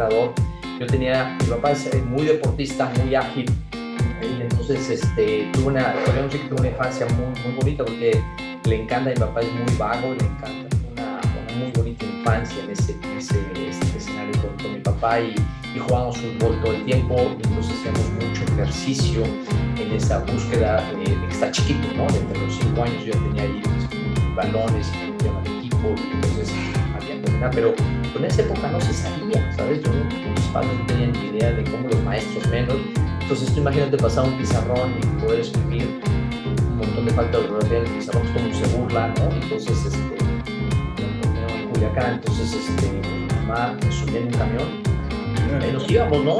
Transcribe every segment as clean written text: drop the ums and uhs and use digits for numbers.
entrenador. Mi papá es muy deportista, muy ágil, y entonces podríamos decir que tuve una infancia muy bonita porque le encanta, mi papá es muy vago, le encanta una muy bonita infancia en ese escenario con mi papá y jugábamos fútbol todo el tiempo, y entonces hacíamos mucho ejercicio en esa búsqueda de que está chiquito, ¿no? Desde los 5 años yo ya tenía ahí balones y llevaba el equipo, y entonces había que entrenar, pero en esa época no se sabía, ¿sabes? Mis padres no tenían ni idea de cómo, los maestros menos. Entonces tú imagínate pasar un pizarrón y poder escribir un montón de faltas de ortografía en el pizarrón, pues como se burla, ¿no? Entonces, en Culiacán, entonces, mi mamá me subía en un camión y nos íbamos, ¿no?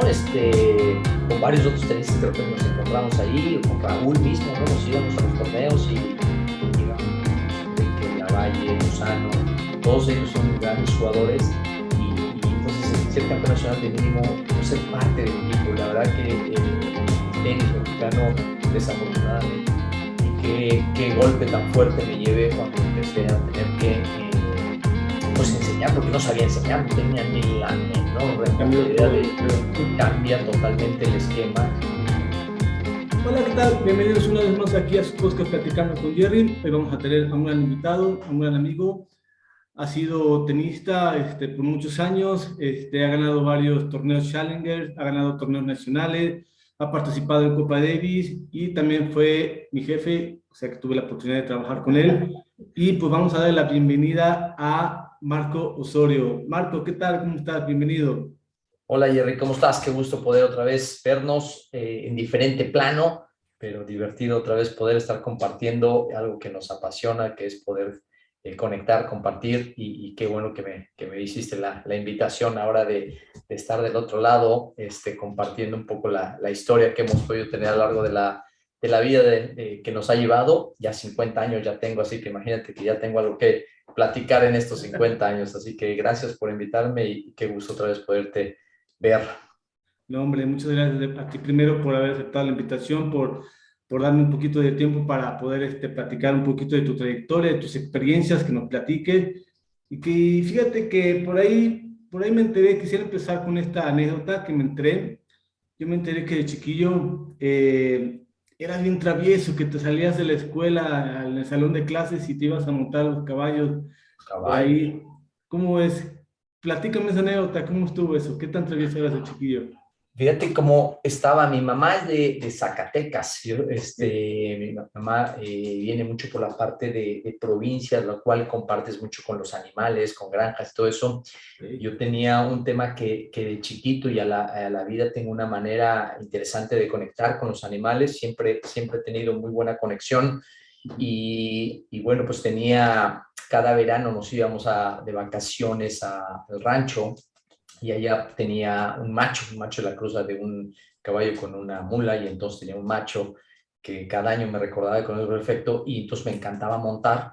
Con varios otros tenistas creo que nos encontramos ahí, con Raúl mismo, ¿no? Nos íbamos a los torneos y íbamos, Enrique, Lavalle, Lozano, todos ellos son grandes jugadores, y entonces ser campeón nacional de mínimo, no ser parte del equipo. La verdad que el tenis mexicano, desafortunadamente, y qué golpe tan fuerte me llevé cuando empecé a tener que pues enseñar, porque no sabía enseñar, no tenía ni la menor idea de que cambia totalmente el esquema. Hola, ¿qué tal? Bienvenidos una vez más aquí a su podcast Platicando con Jerry. Hoy vamos a tener a un gran invitado, a un gran amigo. Ha sido tenista por muchos años, ha ganado varios torneos Challenger, ha ganado torneos nacionales, ha participado en Copa Davis y también fue mi jefe, o sea que tuve la oportunidad de trabajar con él. Y pues vamos a darle la bienvenida a Marco Osorio. Marco, ¿qué tal? ¿Cómo estás? Bienvenido. Hola Jerry, ¿cómo estás? Qué gusto poder otra vez vernos en diferente plano, pero divertido otra vez poder estar compartiendo algo que nos apasiona, que es poder conectar, compartir, y qué bueno que me hiciste la invitación ahora de estar del otro lado, compartiendo un poco la historia que hemos podido tener a lo largo de la vida que nos ha llevado. Ya 50 años ya tengo, así que imagínate que ya tengo algo que platicar en estos 50 años, así que gracias por invitarme y qué gusto otra vez poderte ver. No, hombre, muchas gracias a ti primero por haber aceptado la invitación, por darme un poquito de tiempo para poder platicar un poquito de tu trayectoria, de tus experiencias, que nos platiques. Y que fíjate que por ahí me enteré, quisiera empezar con esta anécdota que me enteré. Yo me enteré que de chiquillo eras bien travieso, que te salías de la escuela en el salón de clases y te ibas a montar los caballos por Caballo. ahí. ¿Cómo es? Platícame esa anécdota, ¿cómo estuvo eso? ¿Qué tan travieso eras de chiquillo? Fíjate cómo estaba, mi mamá es de Zacatecas. Sí, Mi mamá viene mucho por la parte de provincias, lo cual compartes mucho con los animales, con granjas, todo eso. sí. Yo tenía un tema que de chiquito y a la vida tengo una manera interesante de conectar con los animales. Siempre he tenido muy buena conexión, y bueno, pues cada verano nos íbamos de vacaciones al rancho, y allá tenía un macho de la cruza de un caballo con una mula, y entonces tenía un macho que cada año me recordaba con el perfecto, y entonces me encantaba montar.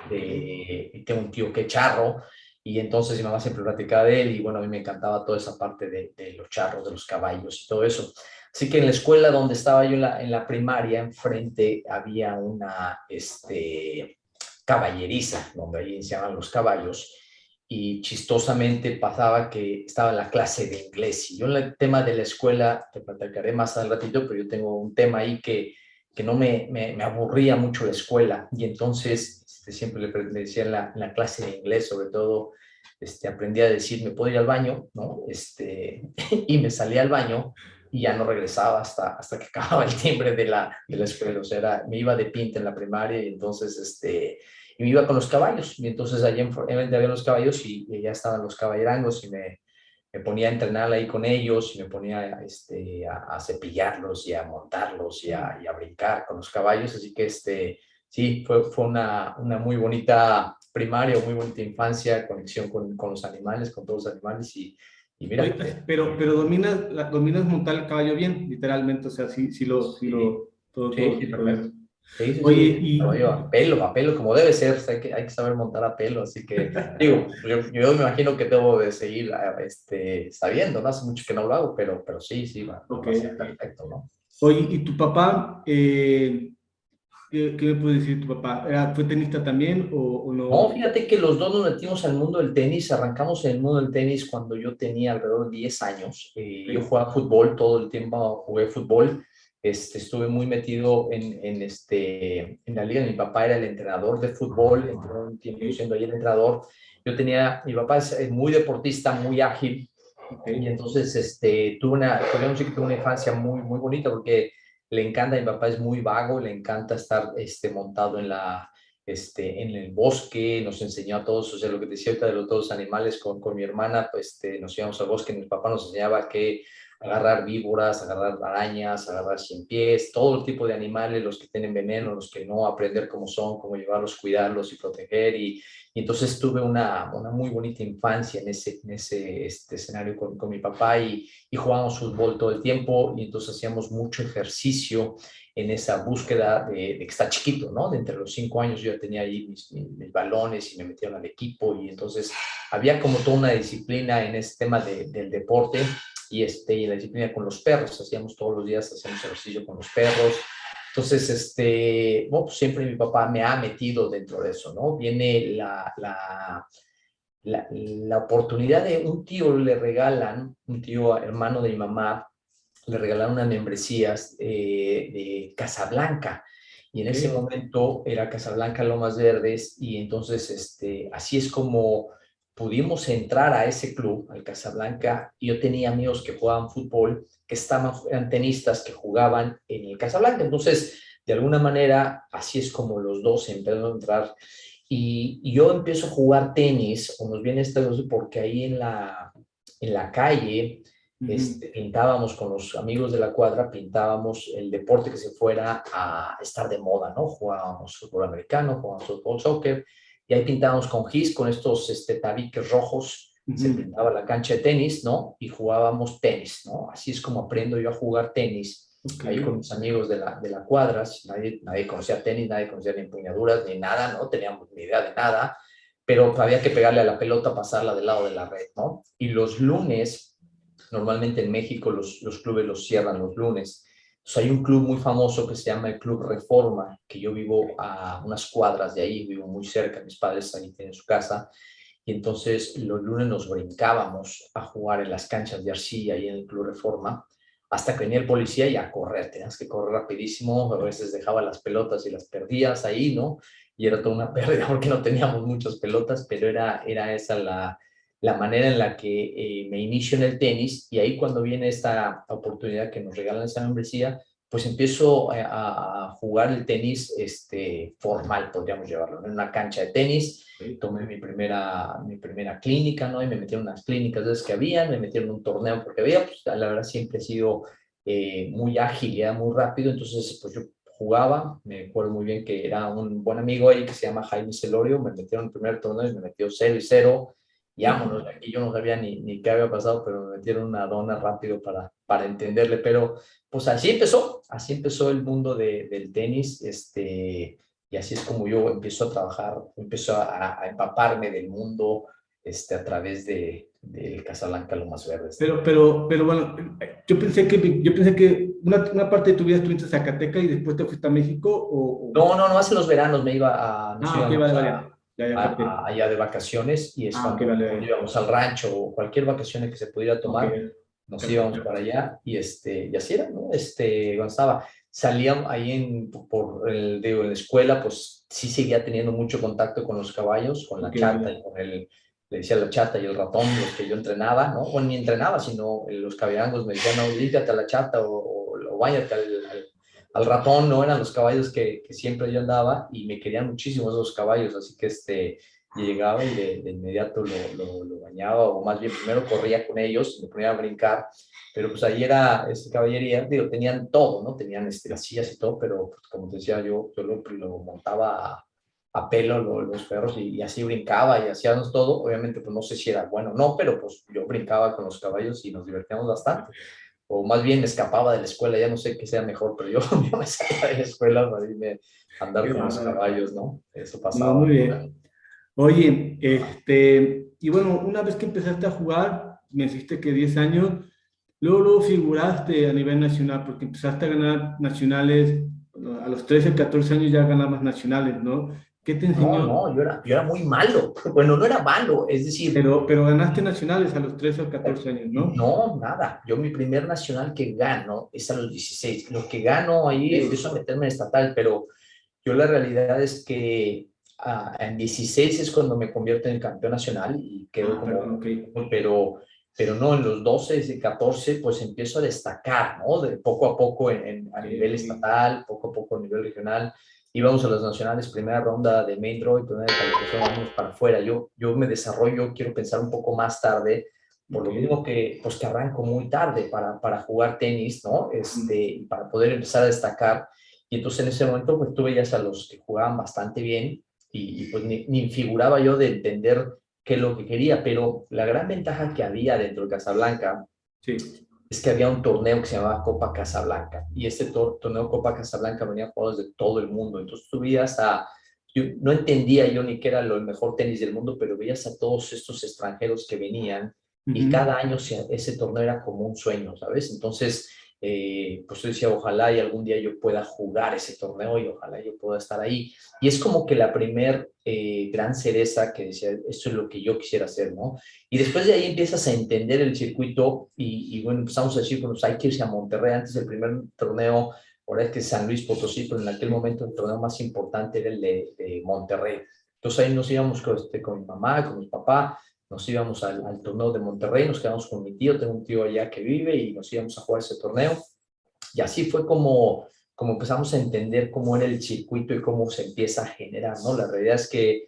Y tengo un tío que es charro, y entonces mi mamá siempre platicaba de él, y bueno, a mí me encantaba toda esa parte de los charros, de los caballos y todo eso. Así que en la escuela donde estaba yo en la primaria, enfrente había una caballeriza, donde ahí enseñaban los caballos, y chistosamente pasaba que estaba en la clase de inglés. Y yo en el tema de la escuela, te platicaré más al ratito, pero yo tengo un tema ahí que no me aburría mucho la escuela, y entonces siempre le decía en la clase de inglés, sobre todo, aprendí a decir, ¿me puedo ir al baño? ¿No? Y me salía al baño y ya no regresaba hasta que acababa el timbre de la escuela. O sea, me iba de pinta en la primaria, y entonces y me iba con los caballos, y entonces allá enfrente había los caballos, y ya estaban los caballerangos, y me ponía a entrenar ahí con ellos, y me ponía a cepillarlos y a montarlos y a brincar con los caballos. Así que sí, fue una muy bonita primaria, muy bonita infancia, conexión con los animales, con todos los animales, y mira. Oye, pero dominas montar el caballo bien, literalmente, o sea, Sí, sí, todo perfecto. bien. Sí, sí, Oye, sí, caballo a pelo, como debe ser. O sea, hay que saber montar a pelo, así que, digo, yo me imagino que debo de seguir sabiendo, ¿no? Hace mucho que no lo hago, pero sí, sí, ok. va a ser perfecto, ¿no? Oye, ¿y tu papá, ¿Qué me puede decir tu papá? ¿Fue tenista también o No, no? fíjate que los dos nos metimos al mundo del tenis, arrancamos en el mundo del tenis cuando yo tenía alrededor de 10 años. Yo Sí, jugaba fútbol, todo el tiempo jugué fútbol. Estuve muy metido en la liga. Mi papá era el entrenador de fútbol, entró un tiempo sí, siendo ahí el entrenador. Mi papá es muy deportista, muy ágil, ok, y entonces podríamos decir que tuve una infancia muy, muy bonita porque le encanta, mi papá es muy vago, le encanta estar montado en el bosque, nos enseñó a todos, o sea, lo que te decía ahorita de los dos animales con mi hermana, pues nos íbamos al bosque, mi papá nos enseñaba que agarrar víboras, agarrar arañas, agarrar cien pies, todo el tipo de animales, los que tienen veneno, los que no, aprender cómo son, cómo llevarlos, cuidarlos y proteger. Y entonces tuve una muy bonita infancia en ese escenario con mi papá y jugábamos fútbol todo el tiempo y entonces hacíamos mucho ejercicio en esa búsqueda de que está chiquito, ¿no? De entre los 5 años yo ya tenía ahí mis balones y me metieron al equipo y entonces había como toda una disciplina en ese tema del deporte y la disciplina con los perros. Hacíamos todos los días, hacíamos ejercicio con los perros. Entonces, bueno, pues siempre mi papá me ha metido dentro de eso, ¿no? Viene la oportunidad de un tío le regalan, un tío hermano de mi mamá, le regalaron unas membresías de Casablanca. Y en ok, ese momento era Casablanca Lomas Verdes y entonces así es como pudimos entrar a ese club, al Casablanca. Y yo tenía amigos que jugaban fútbol, eran tenistas que jugaban en el Casablanca. Entonces, de alguna manera, así es como los dos empezaron a entrar. Y yo empiezo a jugar tenis, o nos viene esta cosa porque ahí en la calle ujú, pintábamos con los amigos de la cuadra, pintábamos el deporte que se fuera a estar de moda, ¿no? Jugábamos fútbol americano, jugábamos fútbol, soccer, y ahí pintábamos con gis, con estos tabiques rojos, se ujú, pintaba la cancha de tenis, ¿no? Y jugábamos tenis, ¿no? Así es como aprendo yo a jugar tenis, ok, ahí con mis amigos de la cuadra. Nadie conocía tenis, nadie conocía ni empuñaduras, ni nada, ¿no? Teníamos ni idea de nada, pero había que pegarle a la pelota, pasarla del lado de la red, ¿no? Y los lunes, normalmente en México los clubes los cierran los lunes. Entonces hay un club muy famoso que se llama el Club Reforma, que yo vivo a unas cuadras de ahí, vivo muy cerca, mis padres ahí tienen su casa, y entonces los lunes nos brincábamos a jugar en las canchas de arcilla ahí en el Club Reforma, hasta que venía el policía y a correr, tenías que correr rapidísimo, a veces dejaba las pelotas y las perdías ahí, ¿no? Y era toda una pérdida porque no teníamos muchas pelotas, pero era esa la manera en la que me inicio en el tenis. Y ahí cuando viene esta oportunidad que nos regalan esa membresía, pues empiezo a jugar el tenis formal, podríamos llevarlo, en una cancha de tenis. ok. Tomé mi primera clínica, ¿no? Y me metieron en unas clínicas de esas que había, me metieron en un torneo porque había, pues la verdad siempre he sido muy ágil y era muy rápido, entonces pues yo jugaba, me acuerdo muy bien que era un buen amigo ahí que se llama Jaime Celorio, me metieron en el primer torneo y me metió 0-0, y vámonos, aquí yo no sabía ni qué había pasado, pero me metieron una dona rápido para entenderle, pero pues así empezó el mundo del tenis, y así es como yo empiezo a trabajar, empiezo a empaparme del mundo, a través del Casablanca Lomas Verdes, ¿no? Pero bueno, yo pensé que una parte de tu vida estuviste en Zacatecas y después te fuiste a México No, no, no, hace los veranos nos Ok, vale, íbamos vale. Ya capté. allá de vacaciones, y es Ok, cuando vale. íbamos al rancho o cualquier vacaciones que se pudiera Ok, tomar, nos capté, íbamos para capté. allá y así era, ¿no? Cuando salían ahí digo, en la escuela, pues sí seguía teniendo mucho contacto con los caballos, con la Ok, chata vale. y le decía la chata y el ratón, los que yo entrenaba, ¿no? O ni entrenaba, sino los caballangos me decían, no, límpiate a la chata o báñate al ratón. No eran los caballos que siempre yo andaba y me querían muchísimo esos caballos, así que llegaba y de inmediato lo bañaba, o más bien primero corría con ellos, me ponía a brincar, pero pues ahí era caballería, digo, tenían todo, ¿no? Tenían las sillas y todo, pero pues, como te decía, yo lo montaba a pelo los perros y así brincaba y hacíamos todo. Obviamente pues no sé si era bueno o no, pero pues yo brincaba con los caballos y nos divertíamos bastante, o más bien me escapaba de la escuela, ya no sé qué sea mejor, pero yo me salía de la escuela para irme a andar Qué con los bárbaro. caballos, ¿no? Eso No, muy pasaba. bien. Oye, y bueno, una vez que empezaste a jugar, me dijiste que 10 años, luego figuraste a nivel nacional, porque empezaste a ganar nacionales bueno, a los 13, 14 años ya ganabas nacionales, ¿no? ¿Qué te No, enseñó? no, yo era muy malo. Bueno, no era malo, es decir, Pero ganaste nacionales a los 13 o 14 años, ¿no? no, nada. Yo mi primer nacional que gano es a los 16. Lo que gano ahí empiezo a meterme en estatal, pero yo la realidad es que en 16 es cuando me convierto en campeón nacional y quedo Ah, perdón, como, ok. pero no, en los 12 y 14 pues empiezo a destacar, ¿no? De poco a poco a Ok, nivel ok. estatal, poco a poco a nivel regional. Íbamos a las nacionales, primera ronda de main draw y primera de calificación, vamos para afuera. Yo me desarrollo, quiero pensar un poco más tarde, por Ok. lo mismo que, pues, que arranco muy tarde para jugar tenis, ¿no? Mm. Y para poder empezar a destacar. Y entonces en ese momento, pues tú veías a los que jugaban bastante bien pues ni figuraba yo de entender qué es lo que quería, pero la gran ventaja que había dentro de Casablanca Sí. es que había un torneo que se llamaba Copa Casablanca y este torneo Copa Casablanca venía jugadores de todo el mundo, entonces tú veías yo no entendía yo ni qué era lo mejor tenis del mundo, pero veías a todos estos extranjeros que venían y Ujú. cada año ese torneo era como un sueño, ¿sabes? Entonces, pues yo decía, ojalá y algún día yo pueda jugar ese torneo y ojalá yo pueda estar ahí. Y es como que la primer gran cereza que decía, esto es lo que yo quisiera hacer, ¿no? Y después de ahí empiezas a entender el circuito bueno, empezamos a decir, bueno, pues hay que irse a Monterrey. Antes el primer torneo, ahora es que es San Luis Potosí, pero en aquel momento el torneo más importante era el de Monterrey. Entonces ahí nos íbamos con mi mamá, con mi papá, nos íbamos al torneo de Monterrey, nos quedamos con mi tío, tengo un tío allá que vive y nos íbamos a jugar ese torneo. Y así fue como empezamos a entender cómo era el circuito y cómo se empieza a generar, ¿no? La realidad es que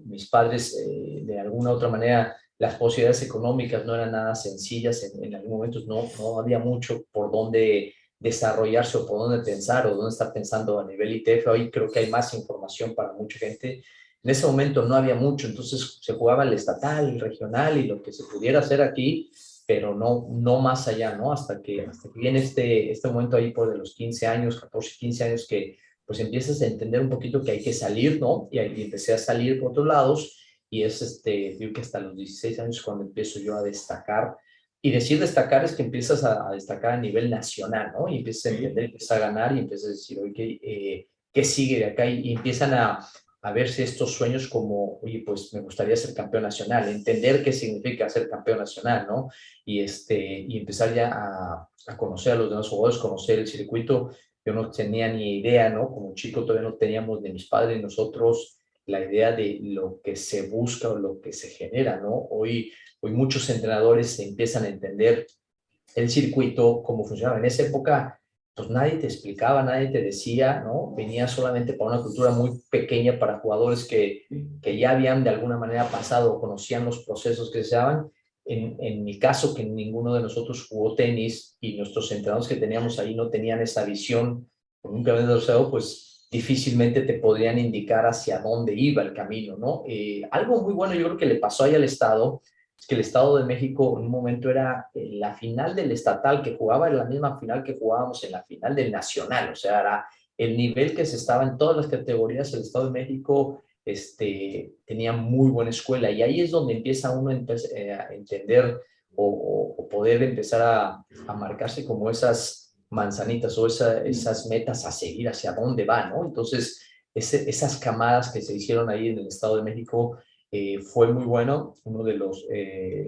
mis padres, de alguna u otra manera, las posibilidades económicas no eran nada sencillas, en algún momento no había mucho por dónde desarrollarse o por dónde pensar o dónde estar pensando a nivel ITF. Hoy creo que hay más información para mucha gente. En ese momento no había mucho, entonces se jugaba el estatal, el regional y lo que se pudiera hacer aquí, pero no más allá, ¿no? Hasta que viene este momento ahí por de los 15 años, 14, 15 años, que pues empiezas a entender un poquito que hay que salir, ¿no? Y empecé a salir por otros lados, y digo que hasta los 16 años cuando empiezo yo a destacar, y decir destacar es que empiezas a destacar a nivel nacional, ¿no? Y empiezas a entender, Ok. empiezas a ganar, y empiezas a decir, oye, ¿qué sigue de acá? Y empiezan a verse estos sueños como, oye, pues me gustaría ser campeón nacional, entender qué significa ser campeón nacional, ¿no? Y empezar ya a conocer a los demás jugadores, conocer el circuito. Yo no tenía ni idea, ¿no? Como chico todavía no teníamos de mis padres, nosotros, la idea de lo que se busca o lo que se genera, ¿no? Hoy muchos entrenadores empiezan a entender el circuito, cómo funcionaba. En esa época, pues nadie te explicaba, nadie te decía, ¿no? Venía solamente para una cultura muy pequeña para jugadores que ya habían de alguna manera pasado, conocían los procesos que se daban. En mi caso, que ninguno de nosotros jugó tenis y nuestros entrenadores que teníamos ahí no tenían esa visión, nunca habían desarrollado, pues difícilmente te podrían indicar hacia dónde iba el camino, ¿no? Algo muy bueno yo creo que le pasó ahí al Estado, es que el Estado de México en un momento era la final del estatal que jugaba, era la misma final que jugábamos en la final del nacional, o sea, era el nivel que se estaba en todas las categorías. El Estado de México tenía muy buena escuela, y ahí es donde empieza uno a entender o poder empezar a marcarse como esas manzanitas o esas metas a seguir, hacia dónde va, ¿no? Entonces, esas camadas que se hicieron ahí en el Estado de México fue muy bueno. Uno de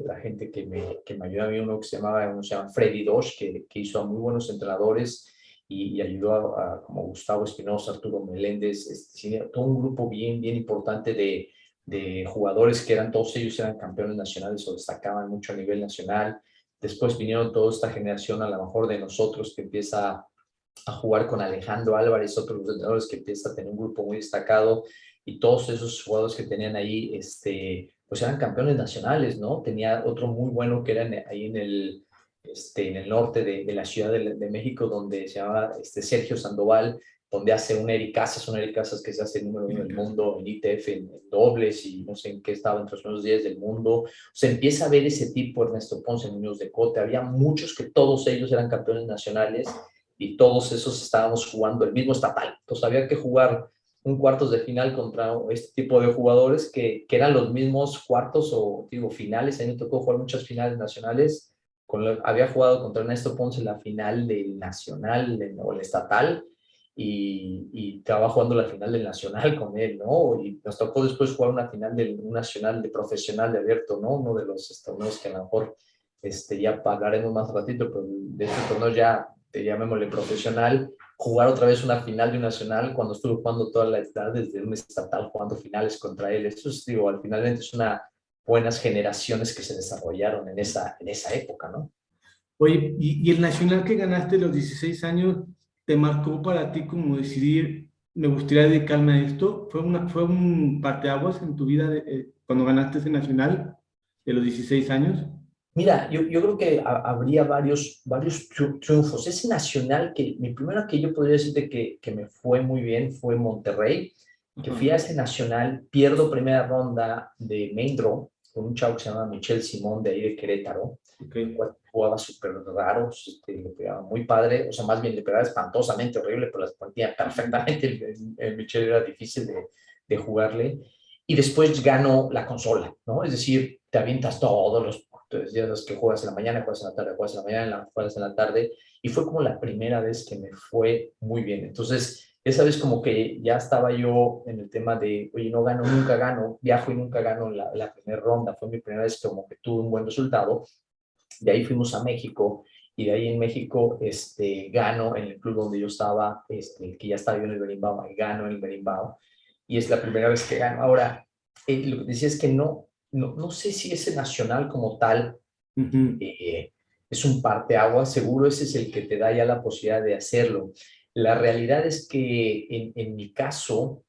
la gente que me ayudó a mí, uno se llama Freddy Dosh, que hizo a muy buenos entrenadores y ayudó como Gustavo Espinosa, Arturo Meléndez, todo un grupo bien, bien importante de jugadores que todos ellos eran campeones nacionales o destacaban mucho a nivel nacional. Después vinieron toda esta generación, a lo mejor de nosotros, que empieza a jugar con Alejandro Álvarez, otros entrenadores, que empieza a tener un grupo muy destacado, y todos esos jugadores que tenían ahí, pues eran campeones nacionales, ¿no? Tenía otro muy bueno que era ahí en el norte de la Ciudad de México, donde se llama Sergio Sandoval, donde hace un Eric Casas que se hace el número uno del mundo en ITF, en dobles, y no sé en qué estaba entre los primeros 10 del mundo. Se empieza a ver ese tipo, Ernesto Ponce, Muñoz de Cote, había muchos que todos ellos eran campeones nacionales, y todos esos estábamos jugando el mismo estatal. Entonces había que jugar un cuartos de final contra este tipo de jugadores que eran los mismos cuartos o digo finales. A mí me tocó jugar muchas finales nacionales. Había jugado contra Ernesto Ponce la final del nacional o el estatal, y estaba jugando la final del Nacional con él, ¿no? Y nos tocó después jugar una final del un Nacional de profesional de abierto, ¿no? Uno de los torneos que a lo mejor ya hablaremos más ratito, pero de este torneo ya, te llamémosle profesional, jugar otra vez una final de un Nacional cuando estuve jugando toda la edad desde un estatal jugando finales contra él. Eso es, digo, al final es una buenas generaciones que se desarrollaron en esa época, ¿no? Oye, y el nacional que ganaste a los 16 años, ¿te marcó para ti como decidir, me gustaría dedicarme a esto? ¿Fue un parteaguas en tu vida cuando ganaste ese nacional de los 16 años? Mira, yo creo que habría varios triunfos. Ese nacional que, mi primero que yo podría decirte que me fue muy bien fue Monterrey, que Ajá, fui a ese nacional, pierdo primera ronda de main draw con un chavo que se llama Michel Simón de ahí de Querétaro, ok. el cual jugaba súper raro, le pegaba muy padre, o sea, más bien le pegaba espantosamente horrible, pero las ponía perfectamente. El Michel era difícil de jugarle. Y después gano la consola, ¿no? Es decir, te avientas todos los días que juegas en la mañana, juegas en la tarde, juegas en la mañana, juegas en la tarde, y fue como la primera vez que me fue muy bien. Entonces, esa vez como que ya estaba yo en el tema de, oye, no gano, nunca gano, viajo y nunca gano la primera ronda, fue mi primera vez como que tuve un buen resultado. De ahí fuimos a México, y de ahí en México gano en el club donde yo estaba, que ya estaba yo en el Berimbau, gano en el Berimbau, y es la primera vez que gano. Ahora, lo que decía es que no sé si ese nacional como tal Ujú. eh, es un parteaguas, seguro ese es el que te da ya la posibilidad de hacerlo. La realidad es que en mi caso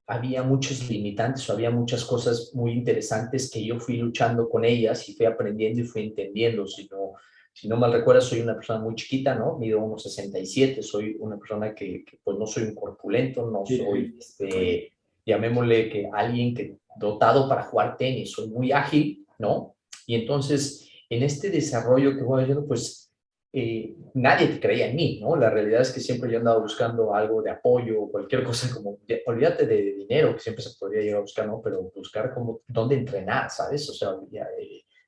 había muchos limitantes o había muchas cosas muy interesantes que yo fui luchando con ellas y fui aprendiendo y fui entendiendo. Si no mal recuerdo, soy una persona muy chiquita, ¿no? Mido 1,67, soy una persona que pues no soy un corpulento, no Sí, soy, sí. llamémosle que alguien que dotado para jugar tenis, soy muy ágil, ¿no? Y entonces, en este desarrollo que voy haciendo, pues nadie te creía en mí, ¿no? La realidad es que siempre yo andaba buscando algo de apoyo o cualquier cosa como, olvídate de dinero, que siempre se podría llegar a buscar, ¿no? Pero buscar como dónde entrenar, ¿sabes? O sea, ya,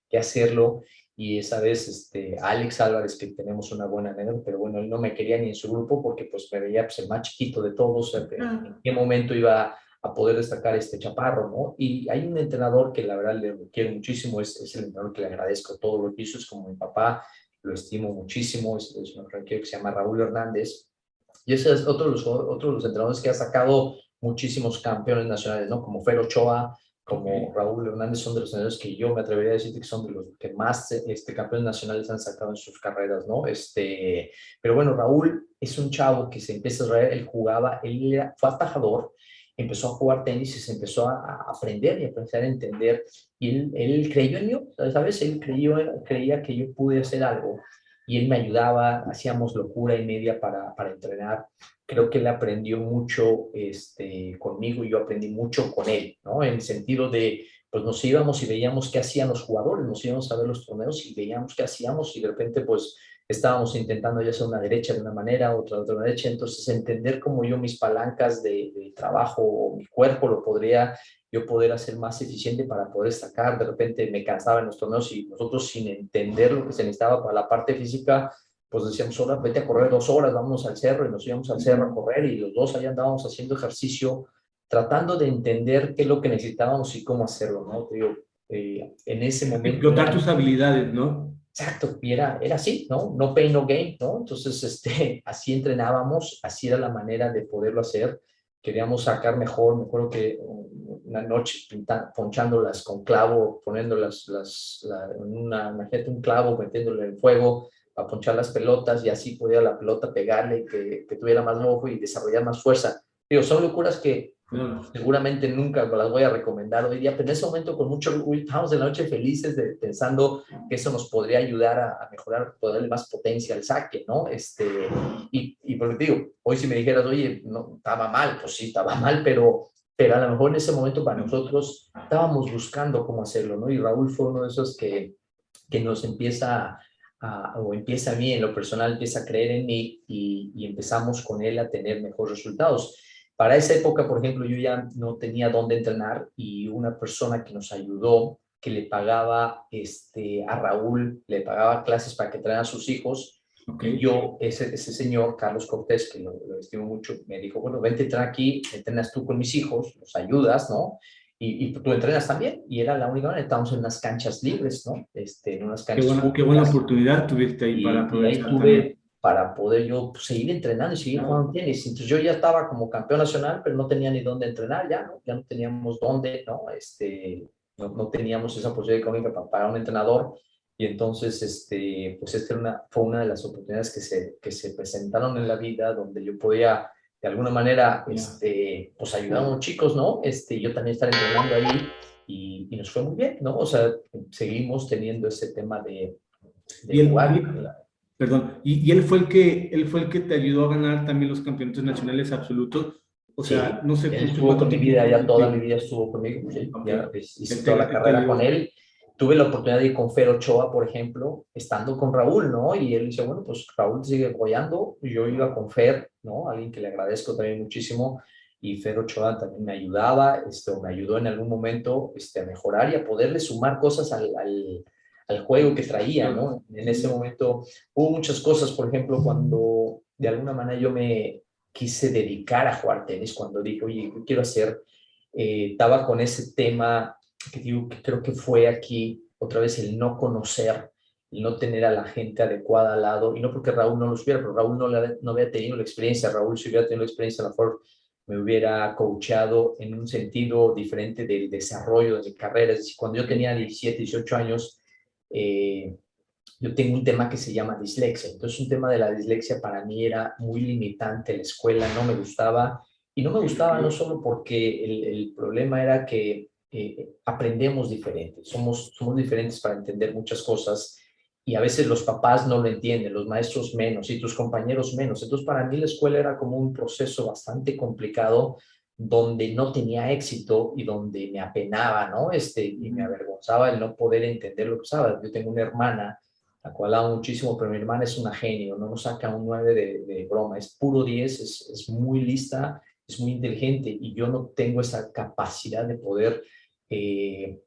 qué hacerlo. Y esa vez, Alex Álvarez, que tenemos una buena anécdota, pero bueno, él no me quería ni en su grupo porque pues me veía pues, el más chiquito de todos, o sea, en Ah, qué momento iba a poder destacar este chaparro, ¿no? Y hay un entrenador que la verdad le quiero muchísimo, es el entrenador que le agradezco todo lo que hizo, es como mi papá, lo estimo muchísimo, es un franquero que se llama Raúl Hernández, y ese es otro de los entrenadores que ha sacado muchísimos campeones nacionales, ¿no? Como Fer Ochoa, ok. como Raúl Hernández, son de los entrenadores que yo me atrevería a decirte que son de los que más campeones nacionales han sacado en sus carreras, ¿no? Pero bueno, Raúl es un chavo que se empieza a traer, él jugaba, fue atajador, empezó a jugar tenis y se empezó a aprender y a empezar a entender. Y él creyó en mí, ¿sabes? Él creía que yo pude hacer algo y él me ayudaba, hacíamos locura y media para entrenar. Creo que él aprendió mucho conmigo y yo aprendí mucho con él, ¿no? En el sentido de, pues nos íbamos y veíamos qué hacían los jugadores, nos íbamos a ver los torneos y veíamos qué hacíamos y de repente pues estábamos intentando ya sea una derecha de una manera, otra derecha, entonces entender cómo yo mis palancas de trabajo o mi cuerpo lo podría yo poder hacer más eficiente para poder sacar. De repente me cansaba en los torneos y nosotros sin entender lo que se necesitaba para la parte física, pues decíamos, ahora vete a correr 2 horas, vámonos al cerro y nos íbamos al cerro a correr y los dos allá andábamos haciendo ejercicio, tratando de entender qué es lo que necesitábamos y cómo hacerlo, ¿no? Te digo, en ese momento Explotar era tus habilidades, ¿no? exacto, y era así, ¿no? No pain, no gain, ¿no? Entonces, así entrenábamos, así era la manera de poderlo hacer. Queríamos sacar mejor, me acuerdo que una noche ponchándolas con clavo, poniéndolas imagínate un clavo, metiéndole en fuego a ponchar las pelotas y así podía la pelota pegarle, que tuviera más ojo y desarrollar más fuerza. Digo, son locuras que Claro. seguramente nunca me las voy a recomendar hoy día, pero en ese momento con mucho orgullo estábamos de la noche felices pensando que eso nos podría ayudar a mejorar, poder darle más potencia al saque, ¿no? Y porque te digo, hoy si me dijeras, oye, no, estaba mal, pues sí, estaba mal, pero a lo mejor en ese momento para nosotros estábamos buscando cómo hacerlo, ¿no? Y Raúl fue uno de esos que nos empieza o empieza a mí en lo personal, empieza a creer en mí y empezamos con él a tener mejores resultados. Para esa época, por ejemplo, yo ya no tenía dónde entrenar y una persona que nos ayudó, que le pagaba a Raúl, le pagaba clases para que entrenara a sus hijos Ok. Y yo, ese señor, Carlos Cortés, que lo estimo mucho, me dijo, bueno, vente a entrenar aquí, entrenas tú con mis hijos, los ayudas, ¿no? Y tú entrenas también. Y era la única manera, estábamos en unas canchas libres, ¿no? En unas canchas Qué buena públicas. oportunidad tuviste ahí para Y ahí aprovechar también. tuve para poder yo pues, seguir entrenando y seguir Claro. jugando tenis. Entonces yo ya estaba como campeón nacional, pero no tenía ni dónde entrenar ya, ¿no? Ya no teníamos dónde, ¿no? No teníamos esa posibilidad económica para pagar un entrenador. Y entonces, pues fue una de las oportunidades que se presentaron en la vida donde yo podía, de alguna manera, Ya. pues ayudar a unos chicos, ¿no? Yo también estar entrenando ahí y nos fue muy bien, ¿no? O sea, seguimos teniendo ese tema de Y él, jugar. perdón, y él fue el que te ayudó a ganar también los campeonatos nacionales absolutos. O sea, Sí, no sé, él no sé estuvo cuánto con mi tiempo vida, estuvo ya toda contigo. mi vida estuvo conmigo, sí, Ok. ya hice toda la Él te carrera con ayudó. él. Tuve la oportunidad de ir con Fer Ochoa, por ejemplo, estando con Raúl, ¿no? Y él dice, bueno, pues Raúl sigue apoyando, y yo iba con Fer, ¿no? Alguien que le agradezco también muchísimo, y Fer Ochoa también me ayudaba, me ayudó en algún momento a mejorar y a poderle sumar cosas al juego que traía, Claro. ¿no? En ese momento hubo muchas cosas, por ejemplo, cuando de alguna manera yo me quise dedicar a jugar tenis, cuando dije, oye, ¿qué quiero hacer? Estaba con ese tema que digo que creo que fue aquí otra vez el no conocer, el no tener a la gente adecuada al lado, y no porque Raúl no lo supiera, pero Raúl no había tenido la experiencia. Raúl, si hubiera tenido la experiencia, a lo mejor me hubiera coachado en un sentido diferente del desarrollo de mi carrera. Es decir, cuando yo tenía 17, 18 años, eh, yo tengo un tema que se llama dislexia. Entonces, un tema de la dislexia para mí era muy limitante. La escuela no me gustaba, y no me gustaba no solo porque el problema era que aprendemos diferente, somos diferentes para entender muchas cosas, y a veces los papás no lo entienden, los maestros menos y tus compañeros menos. Entonces, para mí la escuela era como un proceso bastante complicado donde no tenía éxito y donde me apenaba, ¿no? Y me avergonzaba el no poder entender lo que usaba. Yo tengo una hermana la cual amo muchísimo, pero mi hermana es una genio, no nos saca un 9 de broma, es puro 10, es muy lista, es muy inteligente, y yo no tengo esa capacidad de poder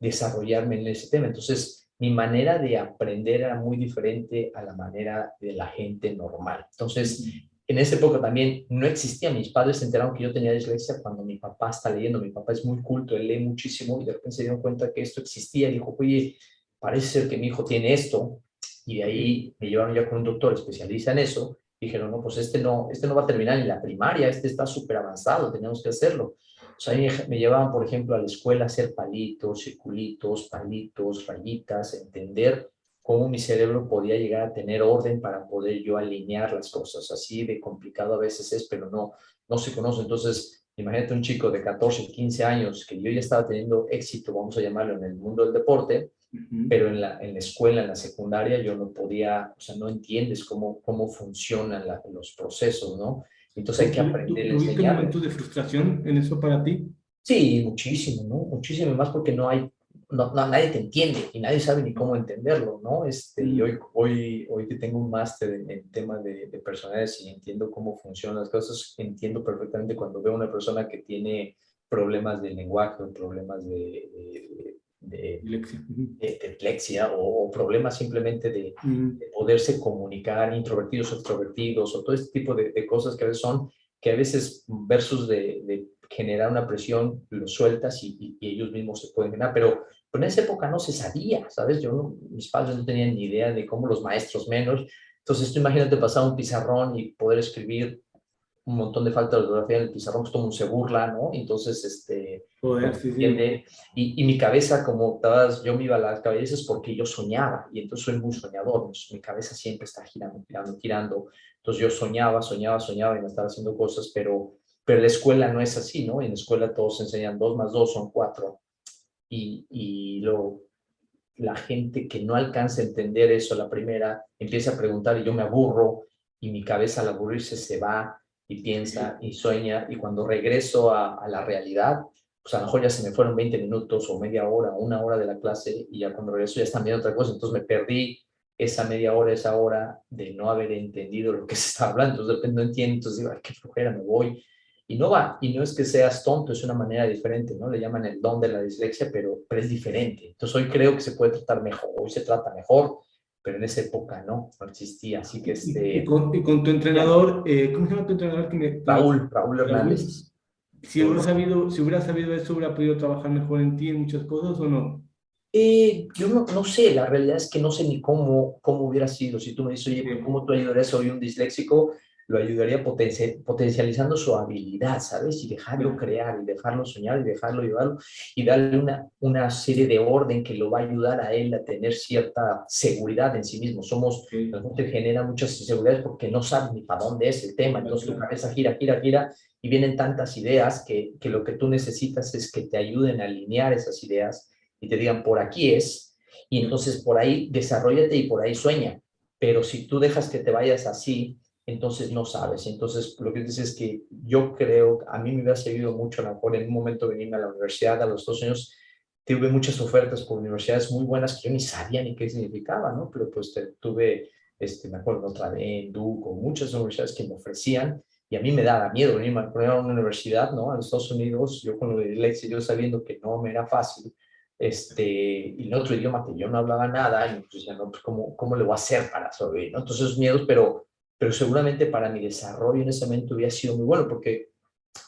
desarrollarme en ese tema. Entonces, mi manera de aprender era muy diferente a la manera de la gente normal. Entonces, en esa época también no existía. Mis padres se enteraron que yo tenía dislexia cuando mi papá está leyendo. Mi papá es muy culto, él lee muchísimo, y de repente se dieron cuenta que esto existía y dijo, oye, parece ser que mi hijo tiene esto. Y de ahí me llevaron ya con un doctor especialista en eso. Dijeron, no, pues este no va a terminar en la primaria, este está súper avanzado, tenemos que hacerlo. O sea, me llevaban, por ejemplo, a la escuela a hacer palitos, circulitos, palitos, rayitas, entender cómo mi cerebro podía llegar a tener orden para poder yo alinear las cosas. Así de complicado a veces es, pero no se conoce. Entonces, imagínate un chico de 14, 15 años que yo ya estaba teniendo éxito, vamos a llamarlo, en el mundo del deporte, pero en la escuela, en la secundaria, yo no podía, o sea, no entiendes cómo funcionan los procesos, ¿no? Entonces hay que aprender a ¿Tuviste enseñarlo. momentos de frustración en eso para ti? Sí, muchísimo, ¿no? Muchísimo más porque nadie te entiende y nadie sabe ni cómo entenderlo, ¿no? Y hoy que tengo un máster en temas de personalidades y entiendo cómo funcionan las cosas, entiendo perfectamente cuando veo una persona que tiene problemas de lenguaje, problemas Dislexia. de dislexia, o problemas simplemente de poderse comunicar, introvertidos o extrovertidos, o todo este tipo de cosas que a veces versus de generar una presión, lo sueltas y ellos mismos se pueden ganar. Pero en esa época no se sabía, ¿sabes? Mis padres no tenían ni idea de cómo, los maestros menos. Entonces, tú imagínate pasar un pizarrón y poder escribir un montón de falta de ortografía en el pizarrón, pues todo el mundo se burla, ¿no? Entonces, Poder, no se sí, sí. entiende. Y mi cabeza, como todas, yo me iba a las cabezas porque yo soñaba, y entonces soy muy soñador, mi cabeza siempre está girando, girando, girando. Entonces yo soñaba y me estaba haciendo cosas, pero la escuela no es así, ¿no? En la escuela todos enseñan 2 más 2 son 4, y la gente que no alcanza a entender eso, la primera, empieza a preguntar y yo me aburro, y mi cabeza al aburrirse se va y piensa y sueña, y cuando regreso a la realidad, pues a lo mejor ya se me fueron 20 minutos o media hora, 1 hora de la clase, y ya cuando regreso ya están viendo otra cosa. Entonces me perdí esa media hora, esa hora de no haber entendido lo que se estaba hablando. Entonces de repente no entiendo, entonces digo, ay, qué flojera, me voy. Y no va, y no es que seas tonto, es una manera diferente, ¿no? Le llaman el don de la dislexia, pero es diferente. Entonces hoy creo que se puede tratar mejor, hoy se trata mejor, pero en esa época no existía. Así que y con tu entrenador, ¿cómo se llama tu entrenador? Raúl Raúl. Hernández. Si hubiera sabido eso, ¿hubiera podido trabajar mejor en ti en muchas cosas o no? Yo no sé, la realidad es que no sé ni cómo hubiera sido. Si tú me dices, oye, pues, ¿cómo tú ayudarías a un disléxico? Lo ayudaría potencializando su habilidad, ¿sabes? Y dejarlo crear, y dejarlo soñar, y dejarlo llevarlo, y darle una serie de orden que lo va a ayudar a él a tener cierta seguridad en sí mismo. La gente genera muchas inseguridades porque no sabe ni para dónde es el tema. Entonces tu cabeza gira, gira, gira, y vienen tantas ideas que lo que tú necesitas es que te ayuden a alinear esas ideas y te digan, por aquí es, y entonces por ahí desarrollate y por ahí sueña. Pero si tú dejas que te vayas así, entonces no sabes. Entonces lo que dices es que yo creo, a mí me hubiera servido mucho, a lo mejor en un momento venirme a la universidad a los 2 años, tuve muchas ofertas por universidades muy buenas que yo ni sabía ni qué significaba, ¿no? Pero pues tuve, me acuerdo, otra vez, Duke, muchas universidades que me ofrecían, y a mí me daba miedo venirme a poner a una universidad, ¿no? A los Estados Unidos, yo con lo de Lexi, yo sabiendo que no me era fácil, y en otro idioma que yo no hablaba nada, y pues decía, no, pues ¿cómo le voy a hacer para sobrevivir, ¿no? Entonces esos miedos, pero seguramente para mi desarrollo en ese momento hubiera sido muy bueno, porque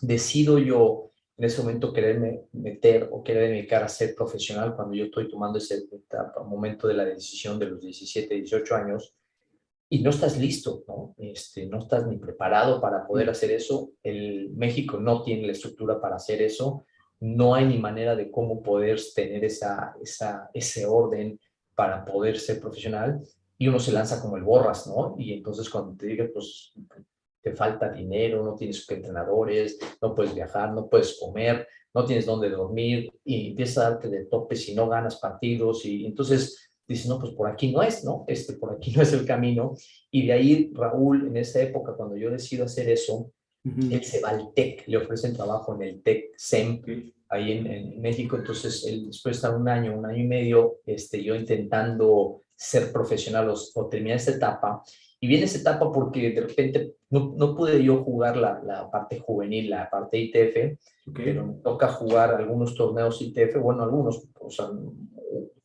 decido yo en ese momento quererme meter o querer dedicar a ser profesional cuando yo estoy tomando ese momento de la decisión de los 17, 18 años, y no estás listo, ¿no? No estás ni preparado para poder hacer eso. México no tiene la estructura para hacer eso. No hay ni manera de cómo poder tener ese orden para poder ser profesional. Y uno se lanza como el borras, ¿no? Y entonces cuando te diga, pues te falta dinero, no tienes entrenadores, no puedes viajar, no puedes comer, no tienes dónde dormir, y empiezas a darte de topes y no ganas partidos, y entonces dices, no, pues por aquí no es, ¿no? Por aquí no es el camino. Y de ahí Raúl, en esa época, cuando yo decido hacer eso, él se va al TEC, le ofrecen trabajo en el TEC SEM, ahí en México. Entonces, él después de estar un año y medio, yo intentando ser profesional o terminar esta etapa. Y viene esa etapa porque de repente no pude yo jugar la parte juvenil, la parte ITF, pero me toca jugar algunos torneos ITF, bueno, algunos, o sea,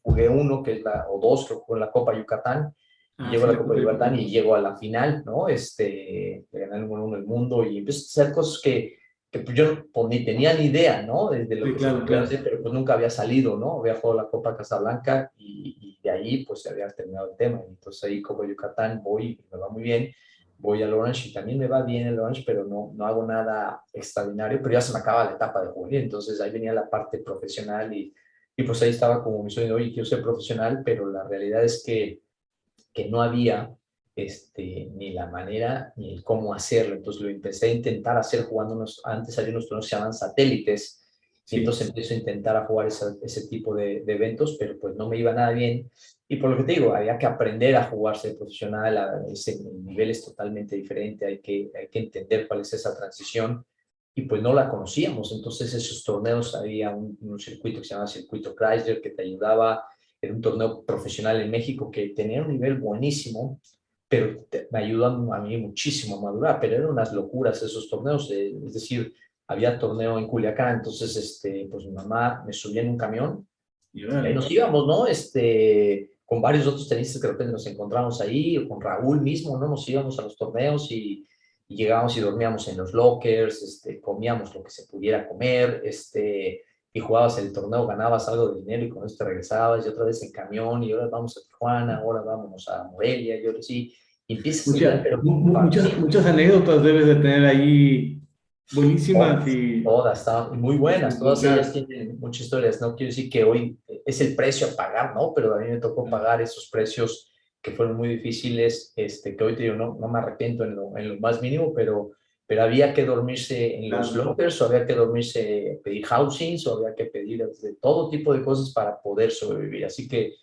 jugué uno o dos que jugué en la Copa Yucatán, y llego a la Copa Yucatán y llego a la final, ¿no? De ganar el mundo, y empiezo a hacer cosas que pues yo pues, ni tenía ni idea, ¿no? De lo que se podía hacer, pero pues nunca había salido, ¿no? Había jugado la Copa Casablanca, y de ahí pues se había terminado el tema. Entonces ahí como Yucatán voy, me va muy bien, voy al Orange y también me va bien el Orange, pero no hago nada extraordinario, pero ya se me acaba la etapa de juvenil. Entonces ahí venía la parte profesional, y pues ahí estaba como mi sueño, oye, quiero ser profesional, pero la realidad es que no había ni la manera ni el cómo hacerlo. Entonces lo empecé a intentar hacer jugando antes había unos torneos que se llaman satélites, y entonces empecé a intentar a jugar ese tipo de eventos, pero pues no me iba nada bien. Y por lo que te digo, había que aprender a jugarse profesional, ese nivel es totalmente diferente, hay que entender cuál es esa transición, y pues no la conocíamos. Entonces esos torneos, había un circuito que se llama Circuito Chrysler que te ayudaba. Era un torneo profesional en México que tenía un nivel buenísimo, pero me ayudó a mí muchísimo a madurar, pero eran unas locuras esos torneos, es decir, había torneo en Culiacán, entonces pues mi mamá me subía en un camión, y ahí nos íbamos, ¿no? Con varios otros tenistas que de repente nos encontramos ahí, o con Raúl mismo, ¿no? Nos íbamos a los torneos, y llegábamos y dormíamos en los lockers, comíamos lo que se pudiera comer, y jugabas el torneo, ganabas algo de dinero, y con eso te regresabas, y otra vez en camión, y ahora vamos a Tijuana, ahora vamos a Morelia, y ahora sí, y empiezas a llegar, pero muchas anécdotas debes de tener ahí, buenísimas todas muy buenas, todas ellas tienen muchas historias. No quiero decir que hoy es el precio a pagar, ¿no? Pero a mí me tocó pagar esos precios que fueron muy difíciles, que hoy te digo, no me arrepiento en lo más mínimo, pero había que dormirse en los lockers, o había que dormirse, pedir housings, o había que pedir de todo tipo de cosas para poder sobrevivir. Así que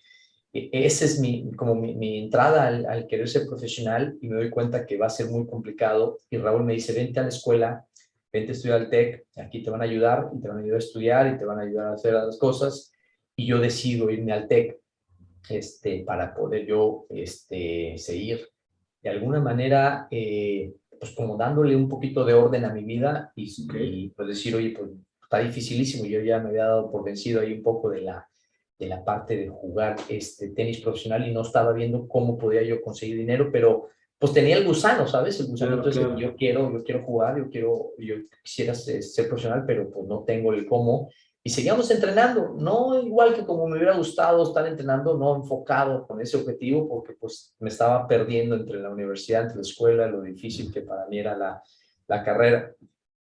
esa es como mi entrada al querer ser profesional, y me doy cuenta que va a ser muy complicado. Y Raúl me dice, vente a la escuela, vente a estudiar al TEC, aquí te van a ayudar, y te van a ayudar a estudiar, y te van a ayudar a hacer las cosas. Y yo decido irme al TEC, para poder yo seguir de alguna manera, pues como dándole un poquito de orden a mi vida, y pues decir, oye, pues está dificilísimo. Yo ya me había dado por vencido ahí un poco de de la parte de jugar tenis profesional y no estaba viendo cómo podía yo conseguir dinero, pero pues tenía el gusano, ¿sabes? El gusanito es que yo quiero jugar, yo quisiera ser profesional, pero pues no tengo el cómo. Y seguíamos entrenando, no igual que como me hubiera gustado estar entrenando, no enfocado con ese objetivo, porque pues me estaba perdiendo entre la universidad, entre la escuela, lo difícil que para mí era la carrera.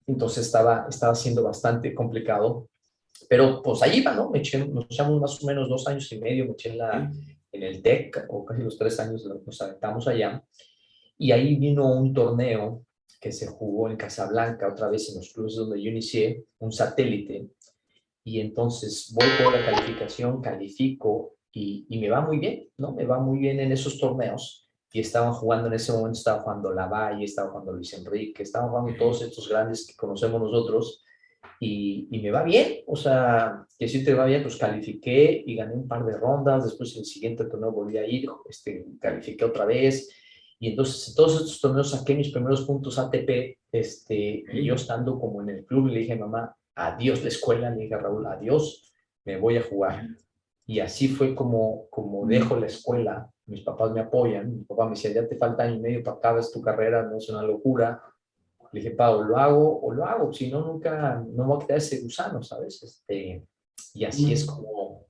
Entonces estaba siendo bastante complicado. Pero pues ahí va, ¿no? Nos echamos más o menos 2 años y medio, me eché en el TEC, o casi los 3 años nos aventamos allá. Y ahí vino un torneo que se jugó en Casablanca, otra vez en los clubes donde yo inicié, un satélite. Y entonces voy por la calificación, califico y me va muy bien, ¿no? Me va muy bien en esos torneos. Y estaban jugando en ese momento, estaba jugando Lavalle, estaba jugando Luis Enrique, estaban jugando todos estos grandes que conocemos nosotros. Y me va bien, o sea, que si te va bien, pues califiqué y gané un par de rondas, después en el siguiente torneo volví a ir, califiqué otra vez, y entonces en todos estos torneos saqué mis primeros puntos ATP, y yo estando como en el club le dije, mamá, adiós la escuela, le dije a Raúl, adiós, me voy a jugar. Y así fue como dejo la escuela, mis papás me apoyan, mi papá me decía, ya te falta año y medio para acá, es tu carrera, no es una locura. Le dije, Pau, lo hago o lo hago, si no, nunca, no me voy a quitar ese gusano, ¿sabes? Y así es como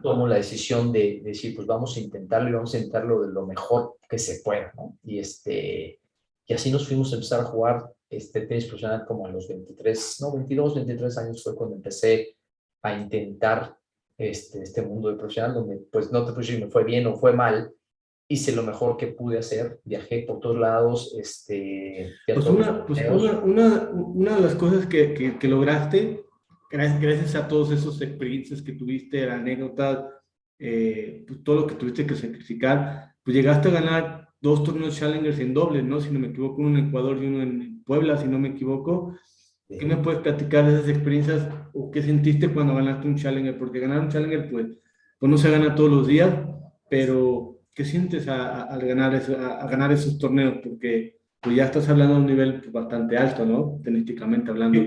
tomo la decisión de decir, pues vamos a intentarlo y vamos a intentarlo de lo mejor que se pueda, ¿no? Y así nos fuimos a empezar a jugar tenis profesional como a los 23, no, 22, 23 años fue cuando empecé a intentar este mundo de profesional, donde pues no te puedo decir si me fue bien o fue mal, hice lo mejor que pude hacer, viajé por todos lados, Pues una de las cosas que lograste, gracias a todos esos experiencias que tuviste, la anécdota, pues todo lo que tuviste que sacrificar, pues llegaste a ganar 2 torneos Challengers en dobles, ¿no? Si no me equivoco, uno en Ecuador y uno en Puebla, si no me equivoco. ¿Qué me puedes platicar de esas experiencias o qué sentiste cuando ganaste un Challenger? Porque ganar un Challenger, pues no se gana todos los días, pero ¿qué sientes al ganar esos torneos? Porque pues ya estás hablando de un nivel pues, bastante alto, ¿no? Tenísticamente hablando.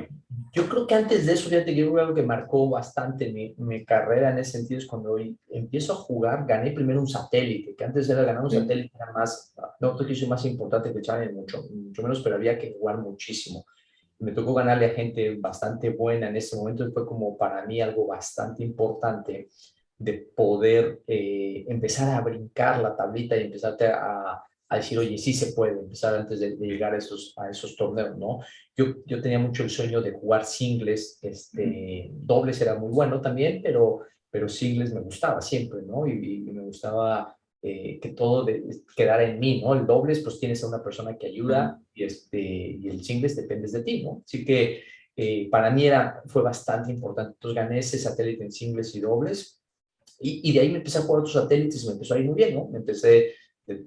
Yo creo que antes de eso, fíjate que algo que marcó bastante mi carrera en ese sentido es cuando empiezo a jugar, gané primero un satélite, que antes era ganar un satélite, era más, no creo que hizo más importante que el Challenger, mucho menos, pero había que jugar muchísimo. Me tocó ganarle a gente bastante buena en ese momento, y fue como para mí algo bastante importante de poder empezar a brincar la tablita y empezarte a decir, oye, sí se puede empezar antes de llegar a esos torneos, ¿no? Yo tenía mucho el sueño de jugar singles, dobles era muy bueno también, pero singles me gustaba siempre, ¿no? Y me gustaba que todo quedara en mí, ¿no? El dobles, pues tienes a una persona que ayuda y el singles dependes de ti, ¿no? Así que para mí fue bastante importante. Entonces gané ese satélite en singles y dobles y de ahí me empecé a jugar otros satélites y me empezó a ir muy bien, ¿no? Me empecé,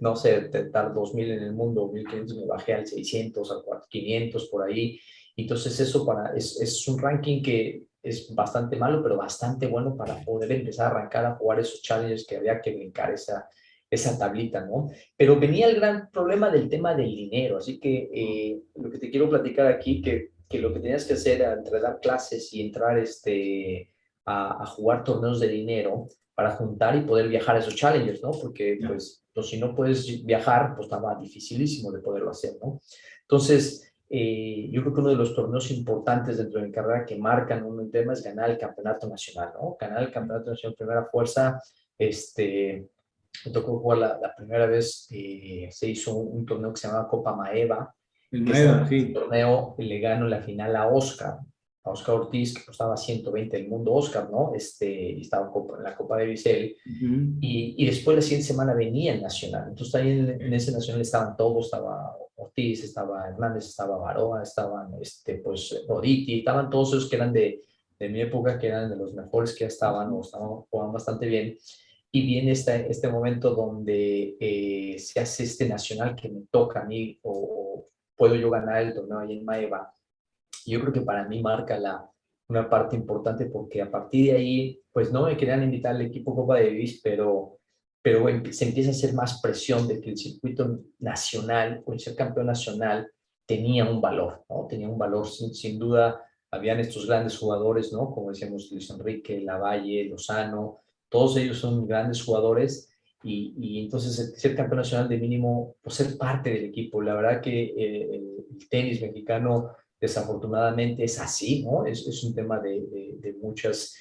no sé, de estar 2000 en el mundo, 1500, me bajé al 600, al 500 por ahí. Entonces eso es un ranking que es bastante malo, pero bastante bueno para poder empezar a arrancar a jugar esos challenges que había que brincar esa tablita, ¿no? Pero venía el gran problema del tema del dinero, así que lo que te quiero platicar aquí, que lo que tenías que hacer entre dar clases y entrar a jugar torneos de dinero para juntar y poder viajar a esos challengers, ¿no? Porque pues si no puedes viajar, pues estaba dificilísimo de poderlo hacer, ¿no? Entonces, yo creo que uno de los torneos importantes dentro de mi carrera que marcan un tema es ganar el campeonato nacional, ¿no? Ganar el campeonato nacional primera fuerza, me tocó jugar la primera vez, se hizo un torneo que se llamaba Copa Maeva, Sí. Torneo le gano la final a Oscar Ortiz, que costaba 120 el mundo, Oscar, ¿no? Estaba en la Copa de Bisel, y después la siguiente semana venía el Nacional. Entonces ahí en ese Nacional estaban todos, estaba Ortiz, estaba Hernández, estaba Baroa, estaban pues Roditi, estaban todos esos que eran de mi época, que eran de los mejores que ya estaban o estaban jugando bastante bien. Y viene este momento donde se hace este Nacional que me toca a mí o puedo yo ganar el torneo ahí en Maeva. Y yo creo que para mí marca una parte importante porque a partir de ahí, pues no me querían invitar al equipo Copa Davis, pero se empieza a hacer más presión de que el circuito nacional o el ser campeón nacional tenía un valor, ¿no? Tenía un valor sin duda. Habían estos grandes jugadores, ¿no? Como decíamos, Luis Enrique, Lavalle, Lozano, todos ellos son grandes jugadores y entonces ser campeón nacional de mínimo, pues ser parte del equipo. La verdad que el tenis mexicano desafortunadamente es así, ¿no? Es un tema de muchos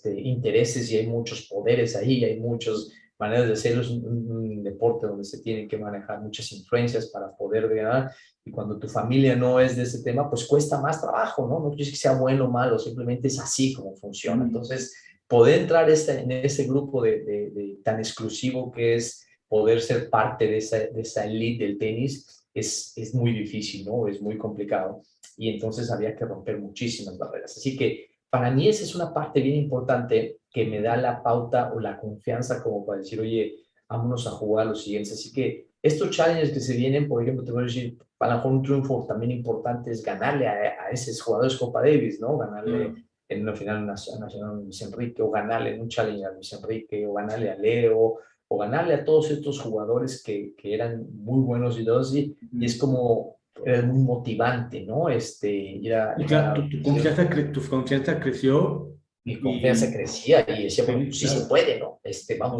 intereses y hay muchos poderes ahí, hay muchas maneras de hacerlo. Es un deporte donde se tienen que manejar muchas influencias para poder ganar y cuando tu familia no es de ese tema, pues cuesta más trabajo, ¿no? No quiere decir que sea bueno o malo, simplemente es así como funciona. Entonces, poder entrar en ese grupo tan exclusivo que es poder ser parte de esa elite del tenis es muy difícil, ¿no? Es muy complicado. Y entonces había que romper muchísimas barreras. Así que para mí esa es una parte bien importante que me da la pauta o la confianza como para decir, oye, vámonos a jugar los siguientes. Así que estos challenges que se vienen, por ejemplo, te voy a decir, a lo mejor un triunfo también importante es ganarle a esos jugadores Copa Davis, ¿no? Ganarle en una final nacional a Luis Enrique, o ganarle en un challenge a Luis Enrique, o ganarle a Leo, o ganarle a todos estos jugadores que eran muy buenos y es como era muy motivante, ¿no? Y claro, tu confianza creció mi confianza crecía y decía, bueno, pues sí se puede, ¿no?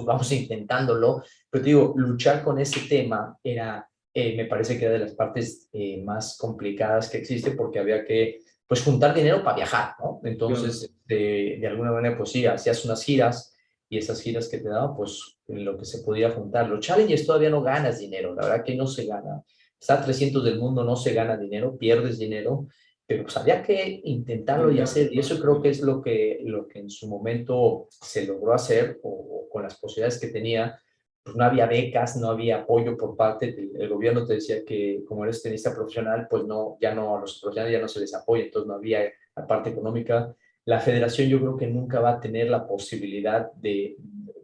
Vamos intentándolo. Pero te digo, luchar con ese tema era, me parece que era de las partes más complicadas que existe porque había que, pues, juntar dinero para viajar, ¿no? Entonces, de alguna manera, pues sí, hacías unas giras y esas giras que te daban, pues, en lo que se podía juntar. Los challenges todavía no ganas dinero, la verdad que no se gana. Está a 300 del mundo, no se gana dinero, pierdes dinero, pero pues había que intentarlo y hacer, y eso creo que es lo que en su momento se logró hacer, o con las posibilidades que tenía. Pues no había becas, no había apoyo por parte del gobierno, te decía que como eres tenista profesional, pues no, ya no, a los profesionales ya no se les apoya, entonces no había la parte económica. La federación yo creo que nunca va a tener la posibilidad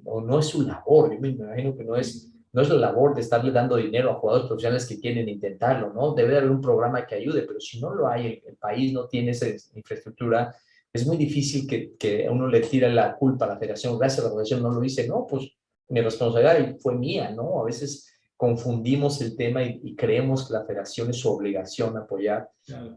o no es su labor, yo me imagino que no es la labor de estarle dando dinero a jugadores profesionales que quieren intentarlo, ¿no? Debe haber un programa que ayude, pero si no lo hay, el país no tiene esa infraestructura, es muy difícil que a uno le tire la culpa a la federación. Gracias, la federación no lo hice, no, pues mi responsabilidad fue mía, ¿no? A veces confundimos el tema y creemos que la federación es su obligación apoyar.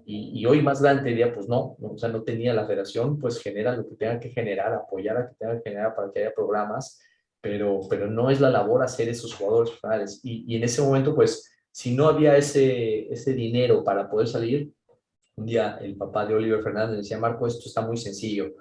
Y hoy más grande día, pues no, o sea, no tenía la federación, pues genera lo que tenga que generar, apoyar a que tenga que generar para que haya programas, pero no es la labor hacer esos jugadores profesionales. Y en ese momento, pues, si no había ese dinero para poder salir, un día el papá de Oliver Fernández decía, Marco, esto está muy sencillo.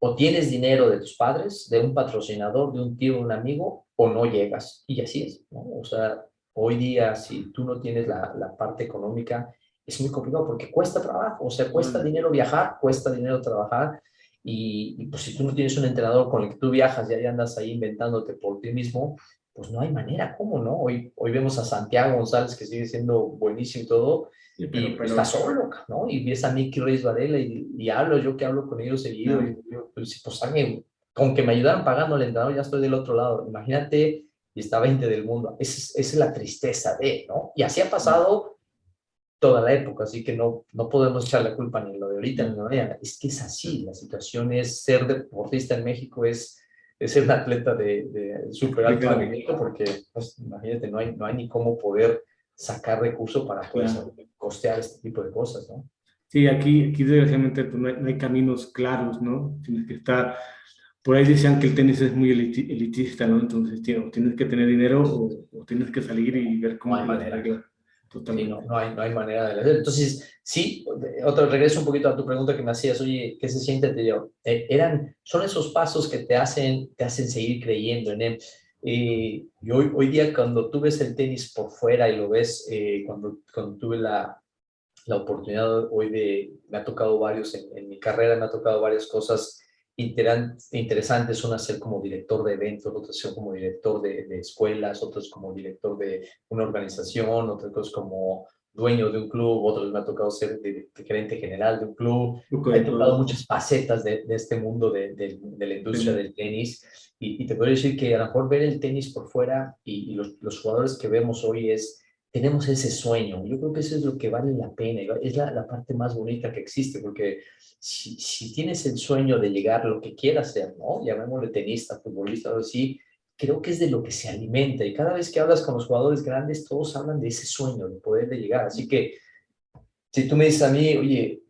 O tienes dinero de tus padres, de un patrocinador, de un tío, de un amigo, o no llegas. Y así es, ¿no? O sea, hoy día, si tú no tienes la parte económica, es muy complicado porque cuesta trabajo, o sea, cuesta dinero viajar, cuesta dinero trabajar, y pues si tú no tienes un entrenador con el que tú viajas y ahí andas ahí inventándote por ti mismo, pues no hay manera, ¿cómo no? Hoy vemos a Santiago González, que sigue siendo buenísimo y todo, y pues está solo, ¿no? Y ves a Nicky Reyes Varela y hablo, yo que hablo con ellos seguido, y yo, pues alguien, con que me ayudaran pagando al entrenador, ya estoy del otro lado. Imagínate, y está 20 del mundo. Esa es la tristeza ¿no? Y así ha pasado toda la época, así que no podemos echar la culpa ni en lo de ahorita ni en lo de mañana. Es que es así, la situación es ser deportista en México, es ser un atleta de súper alto rendimiento, porque pues, imagínate, no hay ni cómo poder sacar recursos para poder costear este tipo de cosas, ¿no? Sí, aquí desgraciadamente pues, no hay caminos claros, ¿no? Tienes que estar, por ahí decían que el tenis es muy elitista, ¿no? Entonces tienes que tener dinero o tienes que salir y ver cómo no hay manera. Totalmente. Sí, no hay manera de hacer. Entonces, sí, regreso un poquito a tu pregunta que me hacías, oye, ¿qué se siente? Te digo, son esos pasos que te hacen seguir creyendo en él. Y hoy día cuando tú ves el tenis por fuera y lo ves, cuando tuve la oportunidad me ha tocado varios, en mi carrera me ha tocado varias cosas interesantes, una ser como director de eventos, otra ser como director de escuelas, otros como director de una organización, otros como dueño de un club, otros me ha tocado ser gerente general de un club. Me ha tocado muchas facetas de este mundo de la industria del tenis, y te puedo decir que a lo mejor ver el tenis por fuera y los jugadores que vemos hoy tenemos ese sueño. Yo creo que eso es lo que vale la pena, es la parte más bonita que existe, porque si tienes el sueño de llegar a lo que quieras ser, ¿no? Llamémosle tenista, futbolista, algo así, creo que es de lo que se alimenta. Y cada vez que hablas con los jugadores grandes, todos hablan de ese sueño, de poder llegar. Así que, si tú me dices a mí, oye,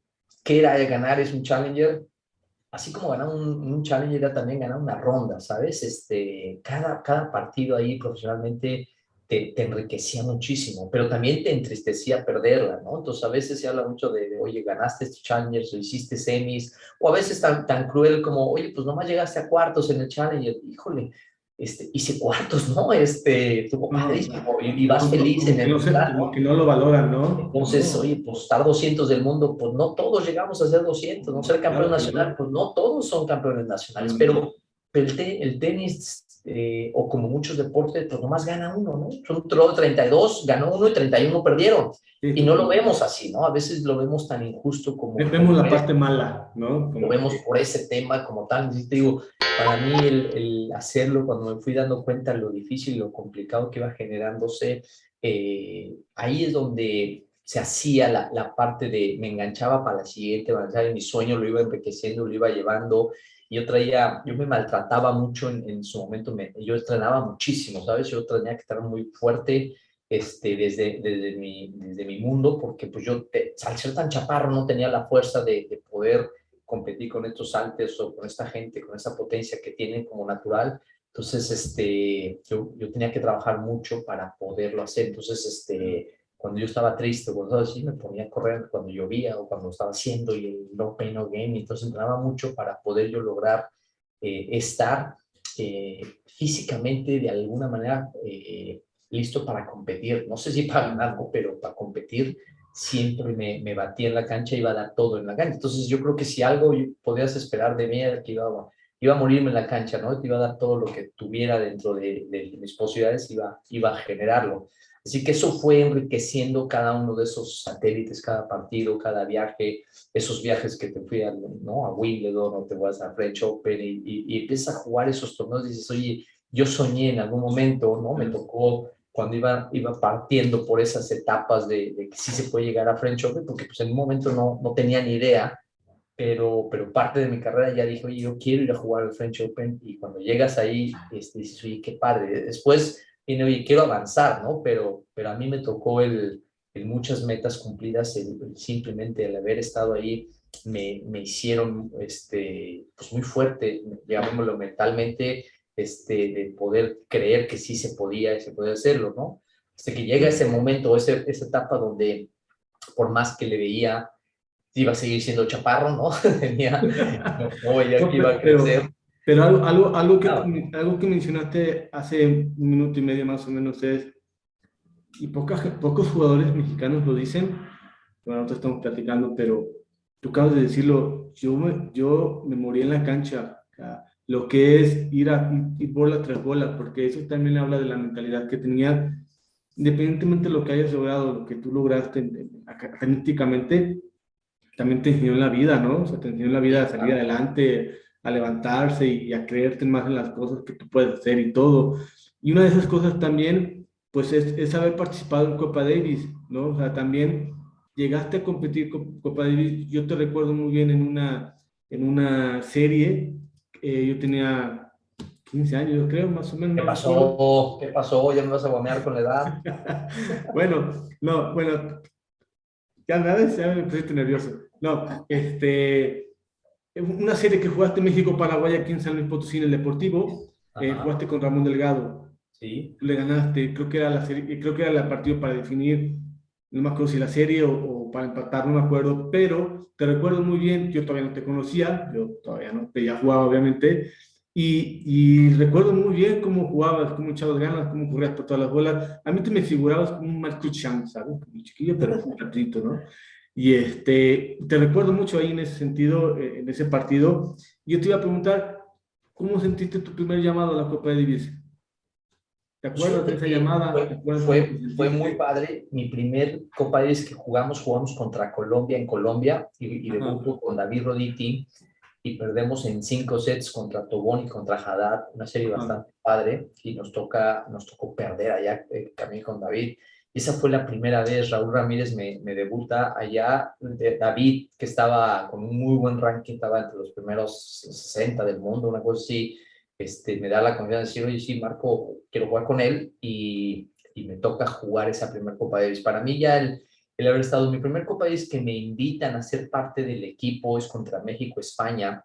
¿qué era ganar? Es un challenger. así como ganar un Challenger, era también ganar una ronda, ¿sabes? Cada partido ahí profesionalmente te enriquecía muchísimo, pero también te entristecía perderla, ¿no? Entonces a veces se habla mucho oye, ganaste estos Challengers o hiciste semis, o a veces tan cruel como, oye, pues nomás llegaste a cuartos en el Challenger, híjole, hice cuartos, ¿no? Estuvo No, padrísimo y vas feliz como en que el no sé, lugar, como ¿no? que no lo valoran, ¿no? Entonces, No, oye, pues estar 200 del mundo, pues no todos llegamos a ser 200, no ser campeón claro que nacional, no. pues no todos son campeones nacionales, No, no. pero el tenis, o como muchos deportes, pues nomás gana uno, ¿no? Son un trozo de 32, ganó uno y 31 perdieron. Sí, Y no lo totalmente. vemos así, ¿no? A veces lo vemos tan injusto Vemos la parte mala, ¿no? lo Como vemos que, por ese tema como tal. Y te digo, para mí el hacerlo, cuando me fui dando cuenta de lo difícil, lo complicado que iba generándose, ahí es donde se hacía la parte de, me enganchaba para la siguiente, avanzar en mi sueño, lo iba enriqueciendo, lo iba llevando. Y yo me maltrataba mucho en su momento, yo entrenaba muchísimo, ¿sabes? Yo tenía que estar muy fuerte, desde mi mundo, porque pues al ser tan chaparro no tenía la fuerza de poder competir con estos saltos o con esta gente, con esa potencia que tienen como natural. Entonces, yo tenía que trabajar mucho para poderlo hacer. Entonces, cuando yo estaba triste o cosas así, me ponía a correr cuando llovía o cuando estaba haciendo y el no pain, no gain. Entonces, entrenaba mucho para poder yo lograr estar físicamente de alguna manera listo para competir. No sé si para ganar, ¿no? Pero para competir siempre me batía en la cancha y iba a dar todo en la cancha. Entonces yo creo que si algo podías esperar de mí era que iba a morirme en la cancha, ¿no? Que iba a dar todo lo que tuviera dentro de mis posibilidades, iba a generarlo. Así que eso fue enriqueciendo cada uno de esos satélites, cada partido, cada viaje, esos viajes que te fui a, ¿no? A Wimbledon o te vas a French Open y empiezas a jugar esos torneos y dices, oye, yo soñé en algún momento, ¿no? Me tocó cuando iba partiendo por esas etapas de que sí se puede llegar a French Open, porque pues en un momento no tenía ni idea, pero parte de mi carrera ya dije, oye, yo quiero ir a jugar al French Open, y cuando llegas ahí, dices, oye, qué padre. Después viene, oye, quiero avanzar, ¿no? Pero a mí me tocó el muchas metas cumplidas, simplemente el haber estado ahí, me hicieron, pues muy fuerte, llamémoslo mentalmente, de poder creer que sí se podía hacerlo, ¿no? Hasta que llega ese momento, esa etapa donde por más que le veía, iba a seguir siendo chaparro, ¿no? No veía no, que iba a crecer. pero Ah, algo que mencionaste hace un minuto y medio más o menos es, y pocos jugadores mexicanos lo dicen, bueno, nosotros estamos platicando, pero tú acabas de decirlo, yo me morí en la cancha, o sea, lo que es ir bola tras bola, porque eso también habla de la mentalidad que tenía, independientemente de lo que hayas logrado, lo que tú lograste académicamente, también te enseñó en la vida, ¿no? O sea, te enseñó en la vida sí, a salir claro. adelante, a levantarse y a creerte más en las cosas que tú puedes hacer y todo. Y una de esas cosas también, pues es haber participado en Copa Davis, ¿no? O sea, también llegaste a competir con Copa Davis. Yo te recuerdo muy bien en una serie, yo tenía 15 años, yo creo, más o menos, ¿Qué no recuerdo. pasó? ¿Qué pasó? ¿Ya me vas a guamear con la edad? Bueno, no, bueno, ya me pusiste nervioso. No, una serie que jugaste México-Paraguay aquí en San Luis Potosí en el Deportivo, Ajá, jugaste con Ramón Delgado, sí. le ganaste, creo que era la serie, creo que era el partido para definir, no me acuerdo si la serie o para empatar, no me acuerdo, pero te recuerdo muy bien, yo todavía no te conocía, yo todavía no, ya jugaba obviamente, y recuerdo muy bien cómo jugabas, cómo echabas ganas, cómo corrías por todas las bolas. A mí te me figurabas como un Marco Champ, ¿sabes? Como chiquillo, pero un ratito, ¿no? Y te recuerdo mucho ahí en ese sentido, en ese partido. Yo te iba a preguntar, ¿cómo sentiste tu primer llamado a la Copa de Davis? ¿Te Pues acuerdas de fíjate esa que llamada? ¿Te acuerdas cómo te fue muy sentiste? padre. Mi primer Copa Davis que jugamos contra Colombia en Colombia, y Ajá, debuto con David Roditi, y perdemos en 5 sets contra Tobón y contra Haddad, una serie ajá. bastante padre, y nos tocó perder allá, también con David. Esa fue la primera vez. Raúl Ramírez me debuta allá. David, que estaba con un muy buen ranking, estaba entre los primeros 60 del mundo, una cosa así, me da la confianza de decir, oye, sí, Marco, quiero jugar con él, y me toca jugar esa primera Copa Davis. Para mí ya el haber estado en mi primer Copa Davis que me invitan a ser parte del equipo es contra México-España,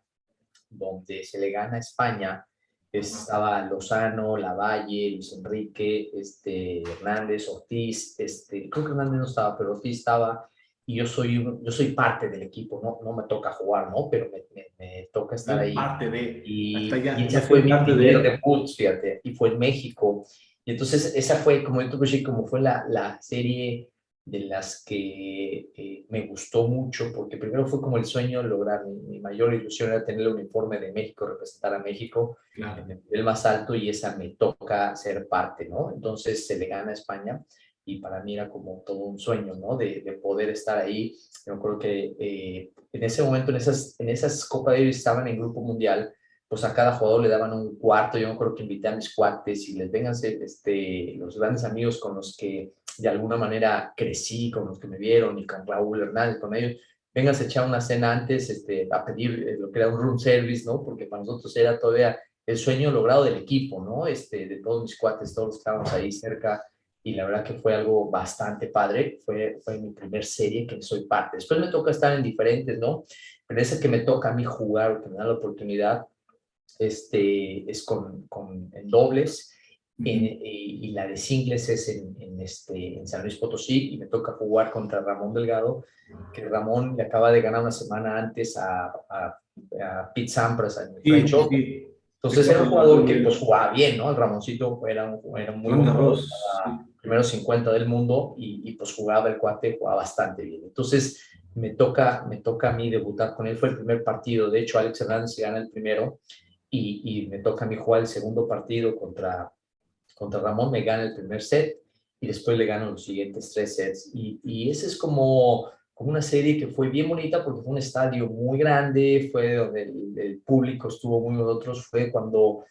donde se le gana a España. Estaba Lozano, Lavalle, Luis Enrique, Hernández, Ortiz, creo que Hernández no estaba, pero Ortiz estaba, y yo soy parte del equipo, no me toca jugar, ¿no? Pero me toca estar ahí. Parte de, hasta Y ya ese fue mi parte primer de... debut, fíjate, y fue en México. Y entonces esa fue, como yo te decía, como fue la serie de las que me gustó mucho, porque primero fue como el sueño de lograr, mi mayor ilusión era tener el uniforme de México, representar a México Claro. en el nivel más alto, y esa me toca ser parte, ¿no? Entonces se le gana a España, y para mí era como todo un sueño, ¿no? De poder estar ahí. Yo me acuerdo que en ese momento, en esas Copa Davis estaban en Grupo Mundial, pues a cada jugador le daban un cuarto. Yo me acuerdo que invité a mis cuates y les vengan los grandes amigos con los que de alguna manera crecí, con los que me vieron, y con Raúl Hernández, con ellos, vengan a echar una cena antes, a pedir lo que era un room service, ¿no? Porque para nosotros era todavía el sueño logrado del equipo, ¿no? De todos mis cuates, todos los que estábamos ahí cerca, y la verdad que fue algo bastante padre. Fue mi primer serie que soy parte. Después me toca estar en diferentes, ¿no? Pero esa que me toca a mí jugar, o que me da la oportunidad, es en dobles, y la de singles es en San Luis Potosí, y me toca jugar contra Ramón Delgado, que Ramón le acaba de ganar una semana antes a Pete Sampras en el French Open. Entonces era un jugador que pues jugaba bien, ¿no? El Ramoncito era un muy buen jugador, primero 50 del mundo, y pues jugaba el cuate, jugaba bastante bien. Entonces me toca a mí debutar con él. Fue el primer partido, de hecho Alex Hernández se gana el primero, y me toca a mí jugar el segundo partido contra Ramón. Me gana el primer set, y después le gano los siguientes 3 sets, y ese es como una serie que fue bien bonita, porque fue un estadio muy grande, fue donde el público estuvo muy con nosotros. Fue cuando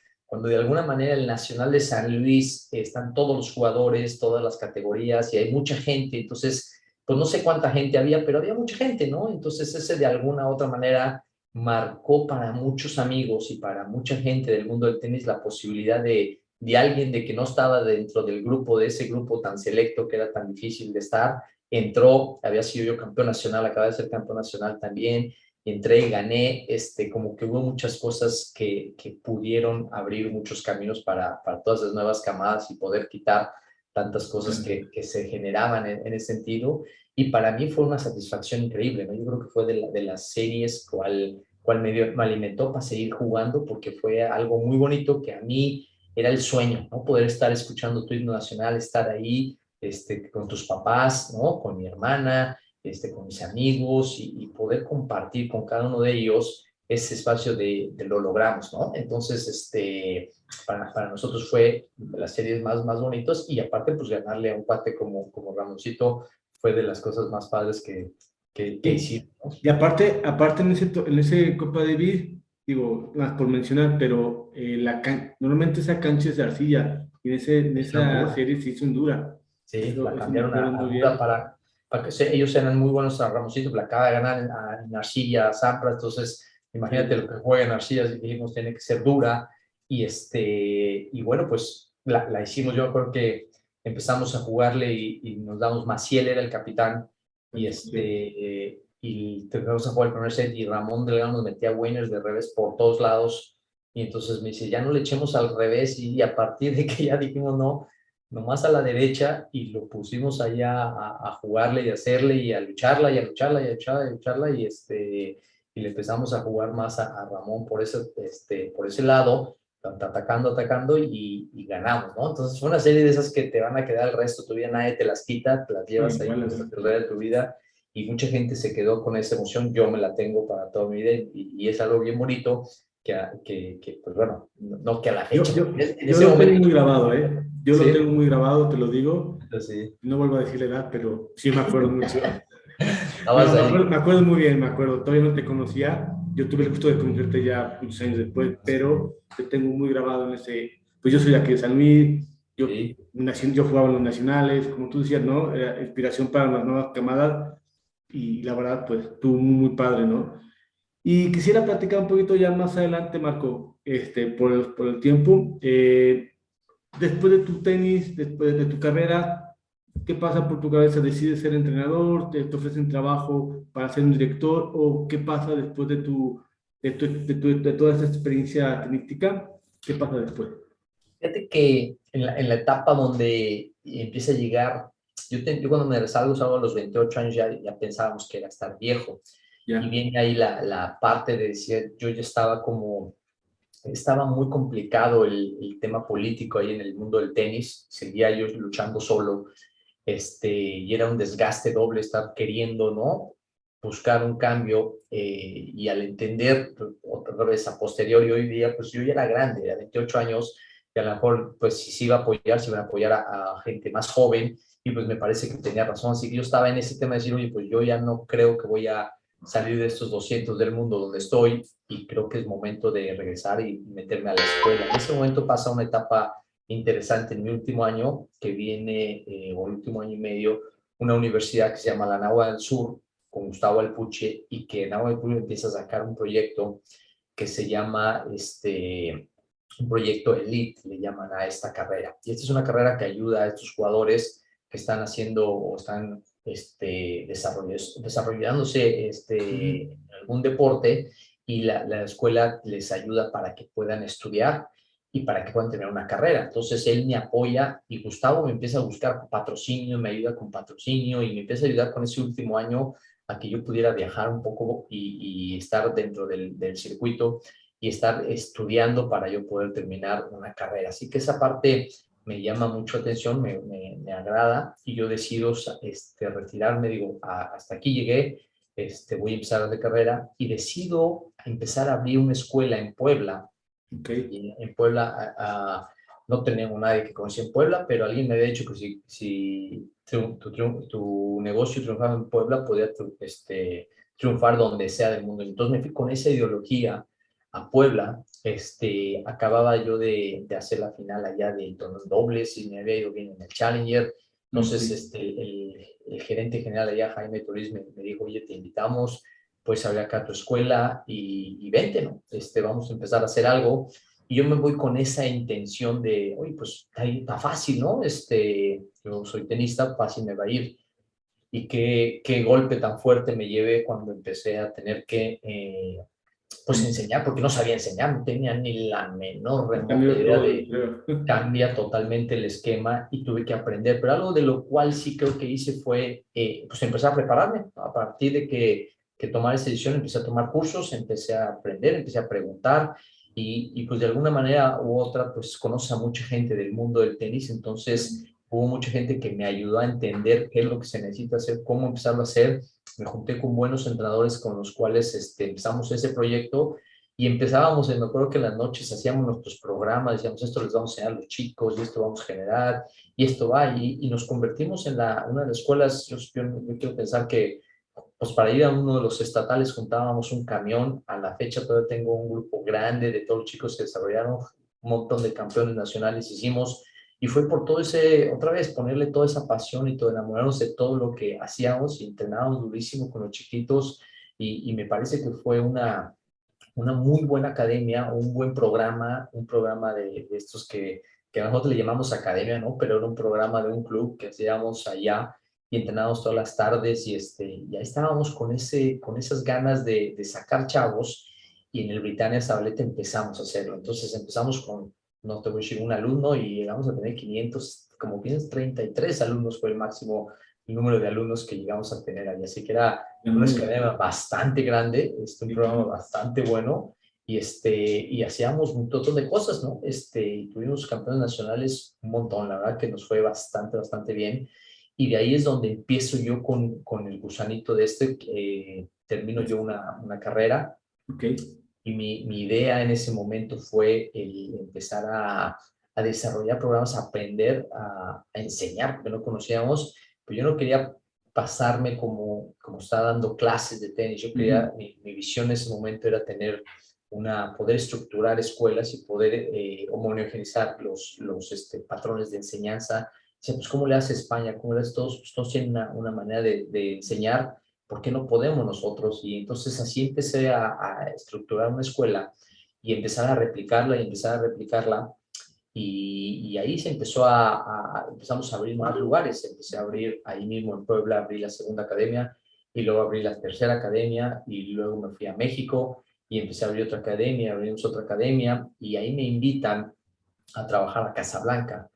de alguna manera el Nacional de San Luis, están todos los jugadores, todas las categorías, y hay mucha gente. Entonces, pues no sé cuánta gente había, pero había mucha gente, ¿no? Entonces ese de alguna u otra manera marcó para muchos amigos y para mucha gente del mundo del tenis la posibilidad de alguien de que no estaba dentro del grupo, de ese grupo tan selecto que era tan difícil de estar, entró. Había sido yo campeón nacional, acabé de ser campeón nacional también, entré y gané. Como que hubo muchas cosas que pudieron abrir muchos caminos para todas las nuevas camadas, y poder quitar tantas cosas que se generaban en ese sentido. Y para mí fue una satisfacción increíble, ¿no? Yo creo que fue de las series cual me alimentó para seguir jugando, porque fue algo muy bonito, que a mí era el sueño, ¿no? Poder estar escuchando tu himno nacional, estar ahí, con tus papás, ¿no? Con mi hermana, con mis amigos, y poder compartir con cada uno de ellos ese espacio de lo logramos, ¿no? Entonces, para nosotros fue de las series más bonitas, y aparte, pues ganarle a un cuate como Ramoncito fue de las cosas más padres que hicimos, ¿no? Y aparte en ese Copa Davis, digo, más por mencionar, pero normalmente esa cancha es de arcilla, y en esa serie se hizo en dura. Sí, eso, la cambiaron a dura para que ellos eran muy buenos a Ramoncito, la acaba de ganar en arcilla, Sampras. Entonces imagínate lo que juega en arcilla, y dijimos tiene que ser dura, y bueno, pues la hicimos. Yo creo que empezamos a jugarle, y nos damos. Maciel era el capitán, y empezamos a jugar el primer set, y Ramón Delgado nos metía winners de revés por todos lados, y entonces me dice, ya no le echemos al revés, y a partir de que ya dijimos no, nomás a la derecha, y lo pusimos allá a jugarle y a hacerle, y a lucharla, y a lucharla, y a lucharla, y a lucharla, y le empezamos a jugar más a Ramón por ese lado, atacando, y ganamos, ¿no? Entonces fue una serie de esas que te van a quedar el resto de tu vida, nadie te las quita, te las llevas ahí hasta el resto de tu vida, y mucha gente se quedó con esa emoción. Yo me la tengo para toda mi vida, y es algo bien bonito, que pues bueno, no que a la fecha. Yo lo tengo muy grabado, ¿eh? Yo lo tengo muy grabado, te lo digo. Sí. No vuelvo a decir la edad, pero sí me acuerdo mucho. Me acuerdo muy bien, todavía no te conocía. Yo tuve el gusto de conocerte ya muchos años después, pero te tengo muy grabado en ese. Pues yo soy de aquí de San Luis, yo jugaba en los nacionales, como tú decías, ¿no? Era inspiración para las nuevas camadas, y la verdad, pues tú muy padre, ¿no? Y quisiera platicar un poquito ya más adelante, Marco, por el tiempo. Después de tu tenis, después de tu carrera, ¿qué pasa por tu cabeza? ¿Decides ser entrenador? ¿Te ofrecen trabajo para ser un director? ¿O qué pasa después de de toda esta experiencia tenística? ¿Qué pasa después? Fíjate que en la etapa donde empieza a llegar, yo cuando me salgo a los 28 años, ya pensábamos que era estar viejo. Y Ya, viene ahí la parte de decir, yo ya estaba muy complicado el tema político ahí en el mundo del tenis, seguía yo luchando solo, y era un desgaste doble estar queriendo, ¿no? Buscar un cambio, y al entender otra vez a posteriori hoy día, pues yo ya era grande, era 28 años, y a lo mejor, pues si se iba a apoyar, se iba a apoyar a gente más joven, y pues me parece que tenía razón, así que yo estaba en ese tema de decir, oye, pues yo ya no creo que voy a salir de estos 200 del mundo donde estoy, y creo que es momento de regresar y meterme a la escuela. En ese momento pasa una etapa interesante en mi último año, que viene, o el último año y medio, una universidad que se llama la Nahua del Sur, con Gustavo Alpuche, y que Nahua del Sur empieza a sacar un proyecto que se llama, un proyecto elite, le llaman a esta carrera. Y esta es una carrera que ayuda a estos jugadores que están haciendo o están desarrollándose ujú, en algún deporte, y la escuela les ayuda para que puedan estudiar y para que puedan tener una carrera. Entonces él me apoya y Gustavo me empieza a buscar patrocinio, me ayuda con patrocinio y me empieza a ayudar con ese último año a que yo pudiera viajar un poco y estar dentro del circuito y estar estudiando para yo poder terminar una carrera. Así que esa parte me llama mucho atención, me agrada, y yo decido retirarme, digo, hasta aquí llegué, voy a empezar de carrera, y decido empezar a abrir una escuela en Puebla. ok, Y en Puebla no tenemos nadie que conocía en Puebla, pero alguien me había dicho que si tu negocio triunfaba en Puebla, podía triunfar donde sea del mundo. Entonces me fui con esa ideología a Puebla. Acababa yo de hacer la final allá de torneos dobles y me había ido bien en el Challenger. ok, Entonces el gerente general allá, Jaime Toriz, me dijo, oye, te invitamos, pues hablar acá a tu escuela y vente, ¿no? Vamos a empezar a hacer algo. Y yo me voy con esa intención de, oye, pues ahí está fácil, ¿no? Yo soy tenista, fácil me va a ir. Y qué golpe tan fuerte me llevé cuando empecé a tener que, pues enseñar, porque no sabía enseñar, no tenía ni la menor remota cambió idea todo, de, creo. cambia totalmente el esquema y tuve que aprender, pero algo de lo cual sí creo que hice fue, pues empezar a prepararme. A partir de que tomar esa decisión, empecé a tomar cursos, empecé a aprender, empecé a preguntar, y pues de alguna manera u otra, pues conoce a mucha gente del mundo del tenis. Entonces hubo mucha gente que me ayudó a entender qué es lo que se necesita hacer, cómo empezarlo a hacer. Me junté con buenos entrenadores con los cuales empezamos ese proyecto, y empezábamos, me acuerdo que en las noches hacíamos nuestros programas, decíamos, esto les vamos a enseñar a los chicos, y esto vamos a generar, y esto va, y nos convertimos en una de las escuelas. Yo quiero pensar que, pues para ir a uno de los estatales juntábamos un camión. A la fecha todavía tengo un grupo grande de todos los chicos que desarrollaron, un montón de campeones nacionales hicimos, y fue por todo ese, otra vez, ponerle toda esa pasión y todo, enamorarnos de todo lo que hacíamos, y entrenábamos durísimo con los chiquitos, y me parece que fue una muy buena academia, un buen programa, un programa de estos que nosotros le llamamos academia, ¿no? Pero era un programa de un club que hacíamos allá, y entrenábamos todas las tardes, y ahí estábamos con esas ganas de sacar chavos, y en el Britannia Sabaleta empezamos a hacerlo. Entonces empezamos con, no te voy a decir un alumno, y llegamos a tener 500, como 533 alumnos fue el máximo número de alumnos que llegamos a tener ahí. Así que era una No, escalera bastante grande, un sí, programa claro. bastante bueno, y hacíamos un montón de cosas, ¿no? Y tuvimos campeones nacionales un montón, la verdad que nos fue bastante, bastante bien, y de ahí es donde empiezo yo con el gusanito de termino yo una carrera, Ok, y mi idea en ese momento fue el empezar a desarrollar programas, a aprender, a enseñar, porque no conocíamos, pero yo no quería pasarme como estaba dando clases de tenis. Yo quería, ujú, mi visión en ese momento era poder estructurar escuelas y poder homogeneizar los patrones de enseñanza. O sea, pues, ¿cómo le hace España? ¿Cómo le hace todos? Pues todos tienen una manera de enseñar. ¿Por qué no podemos nosotros? Y entonces así empecé a estructurar una escuela, y empezar a replicarla y empezar a replicarla, y ahí se empezamos a abrir más lugares. Empecé a abrir ahí mismo en Puebla, abrí la segunda academia, y luego abrí la tercera academia, y luego me fui a México, y empecé a abrir otra academia, abrimos otra academia, y ahí me invitan a trabajar a Casablanca.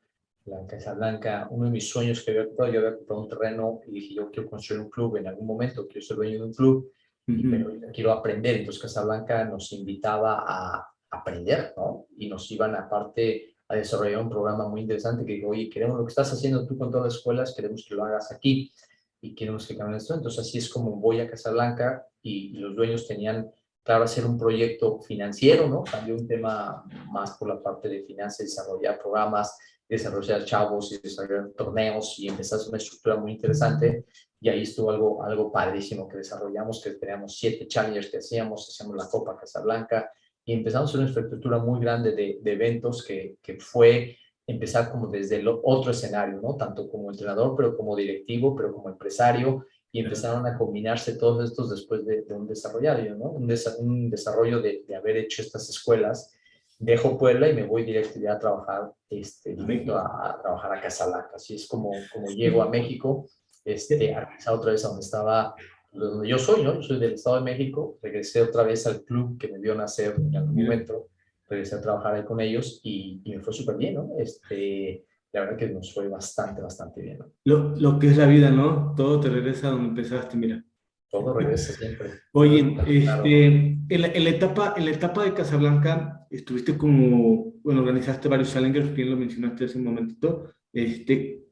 La Casablanca, uno de mis sueños que había comprado, yo había comprado un terreno y dije, yo quiero construir un club en algún momento, quiero ser dueño de un club, pero quiero aprender. Entonces Casablanca nos invitaba a aprender, ¿no? Y nos iban aparte a desarrollar un programa muy interesante que digo, oye, queremos lo que estás haciendo tú con todas las escuelas, queremos que lo hagas aquí y queremos que cambien esto. Entonces así es como voy a Casablanca y los dueños tenían, claro, hacer un proyecto financiero, ¿no? Cambió un tema más por la parte de finanzas, desarrollar programas, desarrollar chavos y desarrollar torneos y empezar a hacer una estructura muy interesante. Y ahí estuvo algo padrísimo que desarrollamos, que teníamos 7 challengers que hacíamos la Copa Casablanca y empezamos a hacer una infraestructura muy grande de eventos que fue empezar como desde el otro escenario, ¿no? Tanto como entrenador, pero como directivo, pero como empresario, y empezaron a combinarse todos estos después de un desarrollo, ¿no? Un desarrollo de haber hecho estas escuelas. Dejo Puebla y me voy directo ya a trabajar, directo a trabajar a Casablanca. Así es como llego a México, a regresar otra vez a donde estaba, donde yo soy, ¿no? Yo soy del Estado de México, regresé otra vez al club que me vio nacer en algún momento, regresé a trabajar ahí con ellos y me fue súper bien, ¿no? La verdad que nos fue bastante bien, ¿no? Lo que es la vida, ¿no? Todo te regresa a donde empezaste, mira. Todo regresa siempre. Oye, Claro. en la etapa de Casablanca estuviste como, bueno, organizaste varios challengers, bien lo mencionaste hace un momentito. ¿Qué,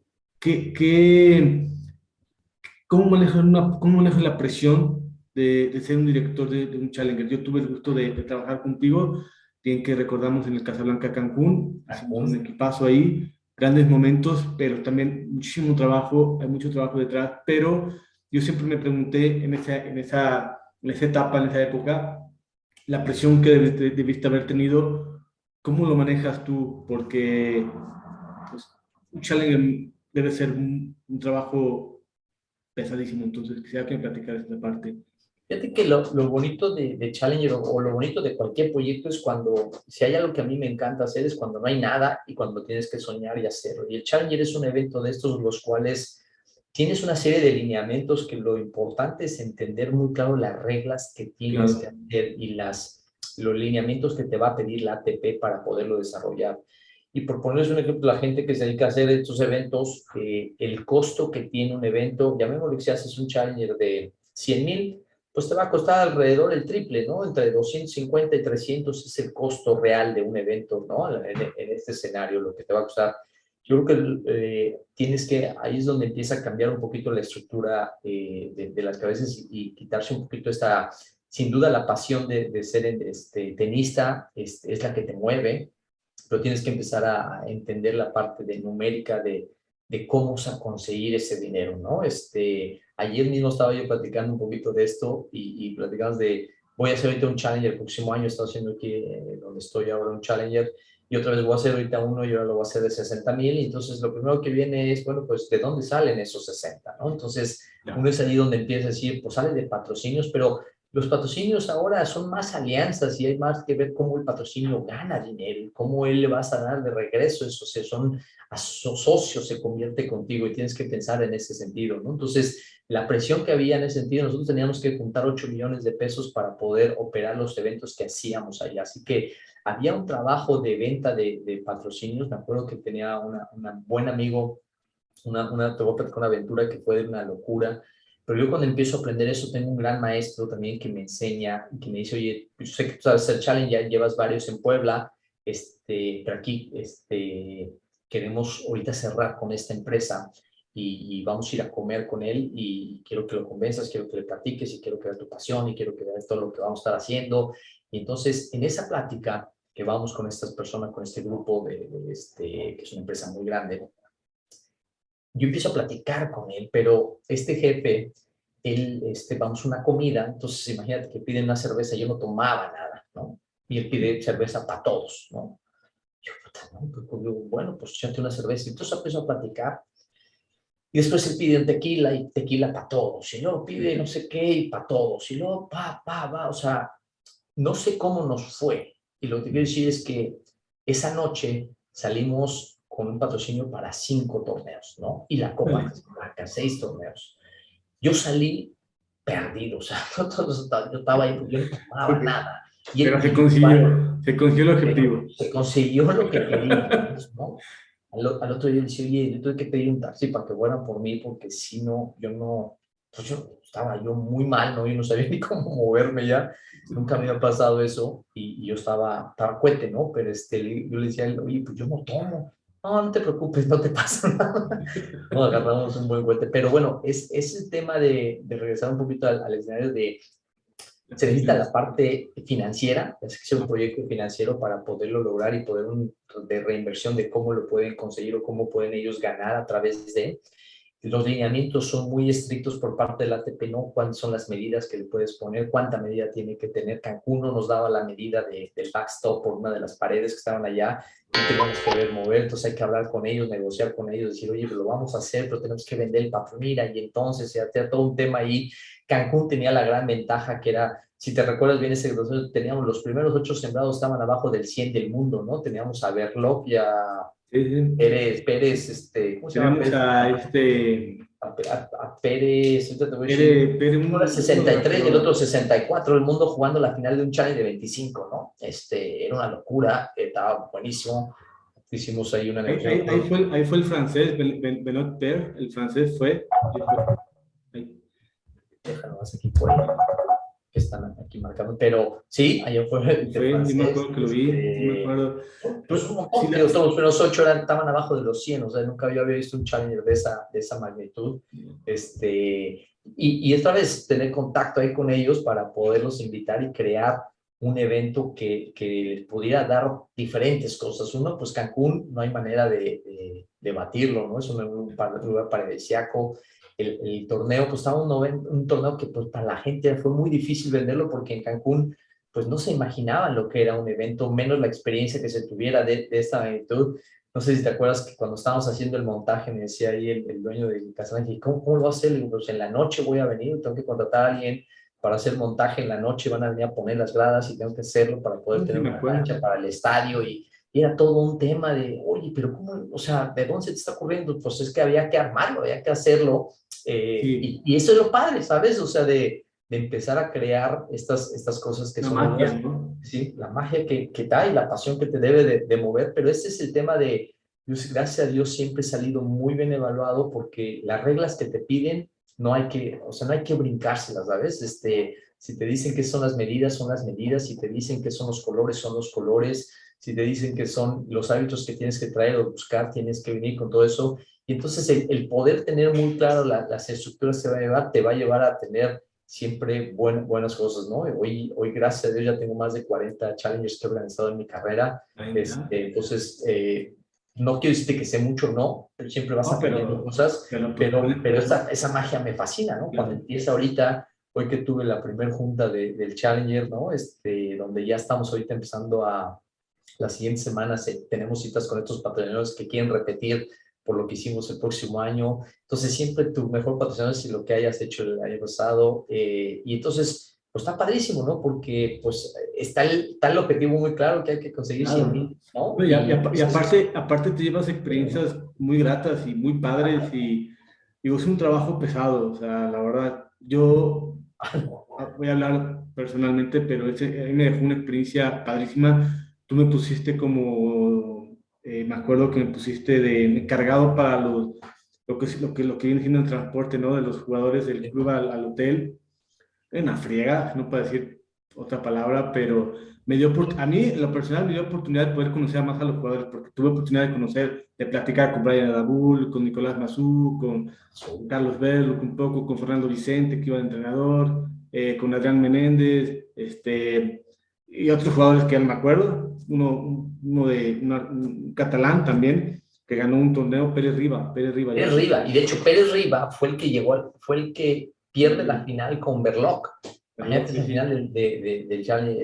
cómo manejas la presión de ser un director de un challenger? Yo tuve el gusto de trabajar contigo, bien que recordamos en el Casablanca Cancún, hicimos un equipazo ahí, grandes momentos, pero también muchísimo trabajo, hay mucho trabajo detrás, pero yo siempre me pregunté en esa etapa, en esa época, la presión que debiste haber tenido, ¿cómo lo manejas tú? Porque pues, un challenger debe ser un trabajo pesadísimo, entonces quisiera que me platicaras esta parte. Fíjate que lo bonito de Challenger o lo bonito de cualquier proyecto es cuando, si hay algo que a mí me encanta hacer, es cuando no hay nada y cuando tienes que soñar y hacerlo. Y el Challenger es un evento de estos, los cuales tienes una serie de lineamientos que lo importante es entender muy claro las reglas que tienes que hacer y los lineamientos que te va a pedir la ATP para poderlo desarrollar. Y por ponerles un ejemplo, la gente que se dedica a hacer estos eventos, el costo que tiene un evento, llamémoslo que si haces un Challenger de 100,000, pues te va a costar alrededor el triple, ¿no? Entre 250 y 300 es el costo real de un evento, ¿no? En este escenario, lo que te va a costar. Yo creo que tienes que, ahí es donde empieza a cambiar un poquito la estructura de las cabezas y quitarse un poquito esta, sin duda la pasión de ser tenista es la que te mueve, pero tienes que empezar a entender la parte de numérica de cómo conseguir ese dinero, ¿no? Ayer mismo estaba yo platicando un poquito de esto y platicamos de, voy a hacer ahorita un Challenger el próximo año, estoy haciendo aquí donde estoy ahora un Challenger, y otra vez voy a hacer ahorita uno y ahora lo voy a hacer de 60,000, y entonces lo primero que viene es, bueno, pues, ¿de dónde salen esos 60, no? Entonces, uno es ahí donde empieza a decir, pues sale de patrocinios, pero los patrocinios ahora son más alianzas y hay más que ver cómo el patrocinio gana dinero, cómo él le vas a dar de regreso, eso, son socios, se convierte contigo y tienes que pensar en ese sentido, ¿no? Entonces, la presión que había en ese sentido, nosotros teníamos que juntar 8 millones de pesos para poder operar los eventos que hacíamos allá, así que había un trabajo de venta de patrocinios. Me acuerdo que tenía un buen amigo, te voy a platicar una aventura que fue de una locura, pero yo cuando empiezo a aprender eso tengo un gran maestro también que me enseña, que me dice, oye, yo sé que tú sabes hacer challenge, ya llevas varios en Puebla, pero aquí queremos ahorita cerrar con esta empresa y vamos a ir a comer con él y quiero que lo convenzas, quiero que le platiques y quiero que vea tu pasión y quiero que veas todo lo que vamos a estar haciendo. Y entonces en esa plática que vamos con estas personas, con este grupo que es una empresa muy grande, yo empiezo a platicar con él, pero este jefe, él, vamos a una comida, entonces imagínate que piden una cerveza, yo no tomaba nada, ¿no? Y él pide cerveza para todos, ¿no? Yo, ¿no? Bueno, pues échate una cerveza. Entonces empiezo a platicar. Y después él pide un tequila y tequila para todos. Y luego pide no sé qué y para todos. Y luego va. O sea, no sé cómo nos fue. Y lo que quiero decir es que esa noche salimos con un patrocinio para 5 torneos, ¿no? Y la Copa Casablanca, 6 torneos. Yo salí perdido, o sea, yo estaba ahí, yo no tomaba nada. Pero Igual, se consiguió el objetivo. se consiguió lo que quería, ¿no? Al otro día decía, oye, yo tuve que pedir un taxi para que fueran por mí, porque si no, yo no, pues yo estaba yo muy mal, ¿no? Yo no sabía ni cómo moverme ya, nunca me había pasado eso, y yo estaba cuete, ¿no? Pero yo le decía a él, oye, pues yo no tomo. No, no te preocupes, no te pasa nada. No, agarramos un buen cuete. Pero bueno, es el tema de regresar un poquito al escenario de se necesita la parte financiera, es que sea un proyecto financiero para poderlo lograr y poder de reinversión de cómo lo pueden conseguir o cómo pueden ellos ganar a través de. Los lineamientos son muy estrictos por parte del ATP, ¿no? ¿Cuáles son las medidas que le puedes poner? ¿Cuánta medida tiene que tener? Cancún no nos daba la medida del backstop por una de las paredes que estaban allá, no teníamos que ver mover, entonces hay que hablar con ellos, negociar con ellos, decir, oye, lo vamos a hacer, pero tenemos que vender el papel, mira, y entonces ya todo un tema ahí. Cancún tenía la gran ventaja que era, si te recuerdas bien ese proceso, teníamos los primeros 8 sembrados estaban abajo del 100 del mundo, ¿no? Teníamos a Berlocq y a Sí, sí. Pérez, ¿cómo se llama? Tenemos a Pérez, ahorita te voy a decir, uno era 63 y el otro 64, el mundo jugando la final de un challenge de 25, ¿no? Era una locura, estaba buenísimo. Hicimos ahí una negociación. Ahí fue el francés, Benoit Paire, el francés fue. Ahí. Déjalo más aquí por ahí, que están aquí marcando, pero sí, allá fue el francés. Yo me acuerdo que lo vi, me acuerdo. Pues un montón, los primeros 8 estaban abajo de los 100, o sea, nunca había visto un challenger de esa magnitud. Y esta vez tener contacto ahí con ellos para poderlos invitar y crear un evento que les pudiera dar diferentes cosas. Uno, pues Cancún, no hay manera de batirlo, ¿no? Es un lugar paradisíaco. El torneo, pues estaba un torneo que pues, para la gente fue muy difícil venderlo porque en Cancún pues no se imaginaban lo que era un evento, menos la experiencia que se tuviera de esta magnitud. No sé si te acuerdas que cuando estábamos haciendo el montaje me decía ahí el dueño del casino, ¿cómo lo va a hacer? Le digo, pues en la noche voy a venir, tengo que contratar a alguien para hacer montaje en la noche, van a venir a poner las gradas y tengo que hacerlo para poder tener una cancha para el estadio y era todo un tema de, oye, pero ¿cómo? O sea, ¿de dónde se te está ocurriendo? Pues es que había que armarlo, había que hacerlo. Sí. Y eso es lo padre, ¿sabes? O sea, de empezar a crear estas cosas que la son magia, ¿no? Sí, la magia que da y la pasión que te debe de mover, pero ese es el tema de, gracias a Dios siempre he salido muy bien evaluado porque las reglas que te piden no hay que, o sea, no hay que brincárselas, ¿sabes? Si te dicen que son las medidas, si te dicen que son los colores, si te dicen que son los hábitos que tienes que traer o buscar, tienes que venir con todo eso. Y entonces el poder tener muy claro las estructuras que va a llevar, te va a llevar a tener siempre buenas cosas, ¿no? Hoy, gracias a Dios, ya tengo más de 40 challengers que he organizado en mi carrera. Entonces, no quiero decirte que sé mucho, no, pero siempre vas aprendiendo cosas, pero esa magia me fascina, ¿no? Claro. Cuando empieza ahorita, hoy que tuve la primera junta del Challenger, ¿no? Donde ya estamos ahorita empezando las siguientes semanas, tenemos citas con estos patrocinadores que quieren repetir por lo que hicimos el próximo año. Entonces, siempre tu mejor patrocinador es lo que hayas hecho el año pasado. Y entonces, pues está padrísimo, ¿no? Porque pues está el objetivo muy claro que hay que conseguir 100,000, ¿no? Y aparte te llevas experiencias muy gratas y muy padres y es un trabajo pesado. O sea, la verdad, yo voy a hablar personalmente, pero a mí me dejó una experiencia padrísima. Tú me pusiste me acuerdo que me pusiste de encargado para lo que viene siendo el transporte, ¿no? De los jugadores del club al hotel. En la friega, no para decir otra palabra, pero a mí, en lo personal, me dio oportunidad de poder conocer más a los jugadores, porque tuve oportunidad de platicar con Brian Adabul, con Nicolás Mazú, con Carlos Berlo, un poco con Fernando Vicente, que iba de entrenador, con Adrián Menéndez, y otros jugadores que ya no me acuerdo, un catalán también, que ganó un torneo, Pérez Riba, y de hecho Pérez Riba fue el que pierde la final con Berlocq. Imagínate la final del Challenge.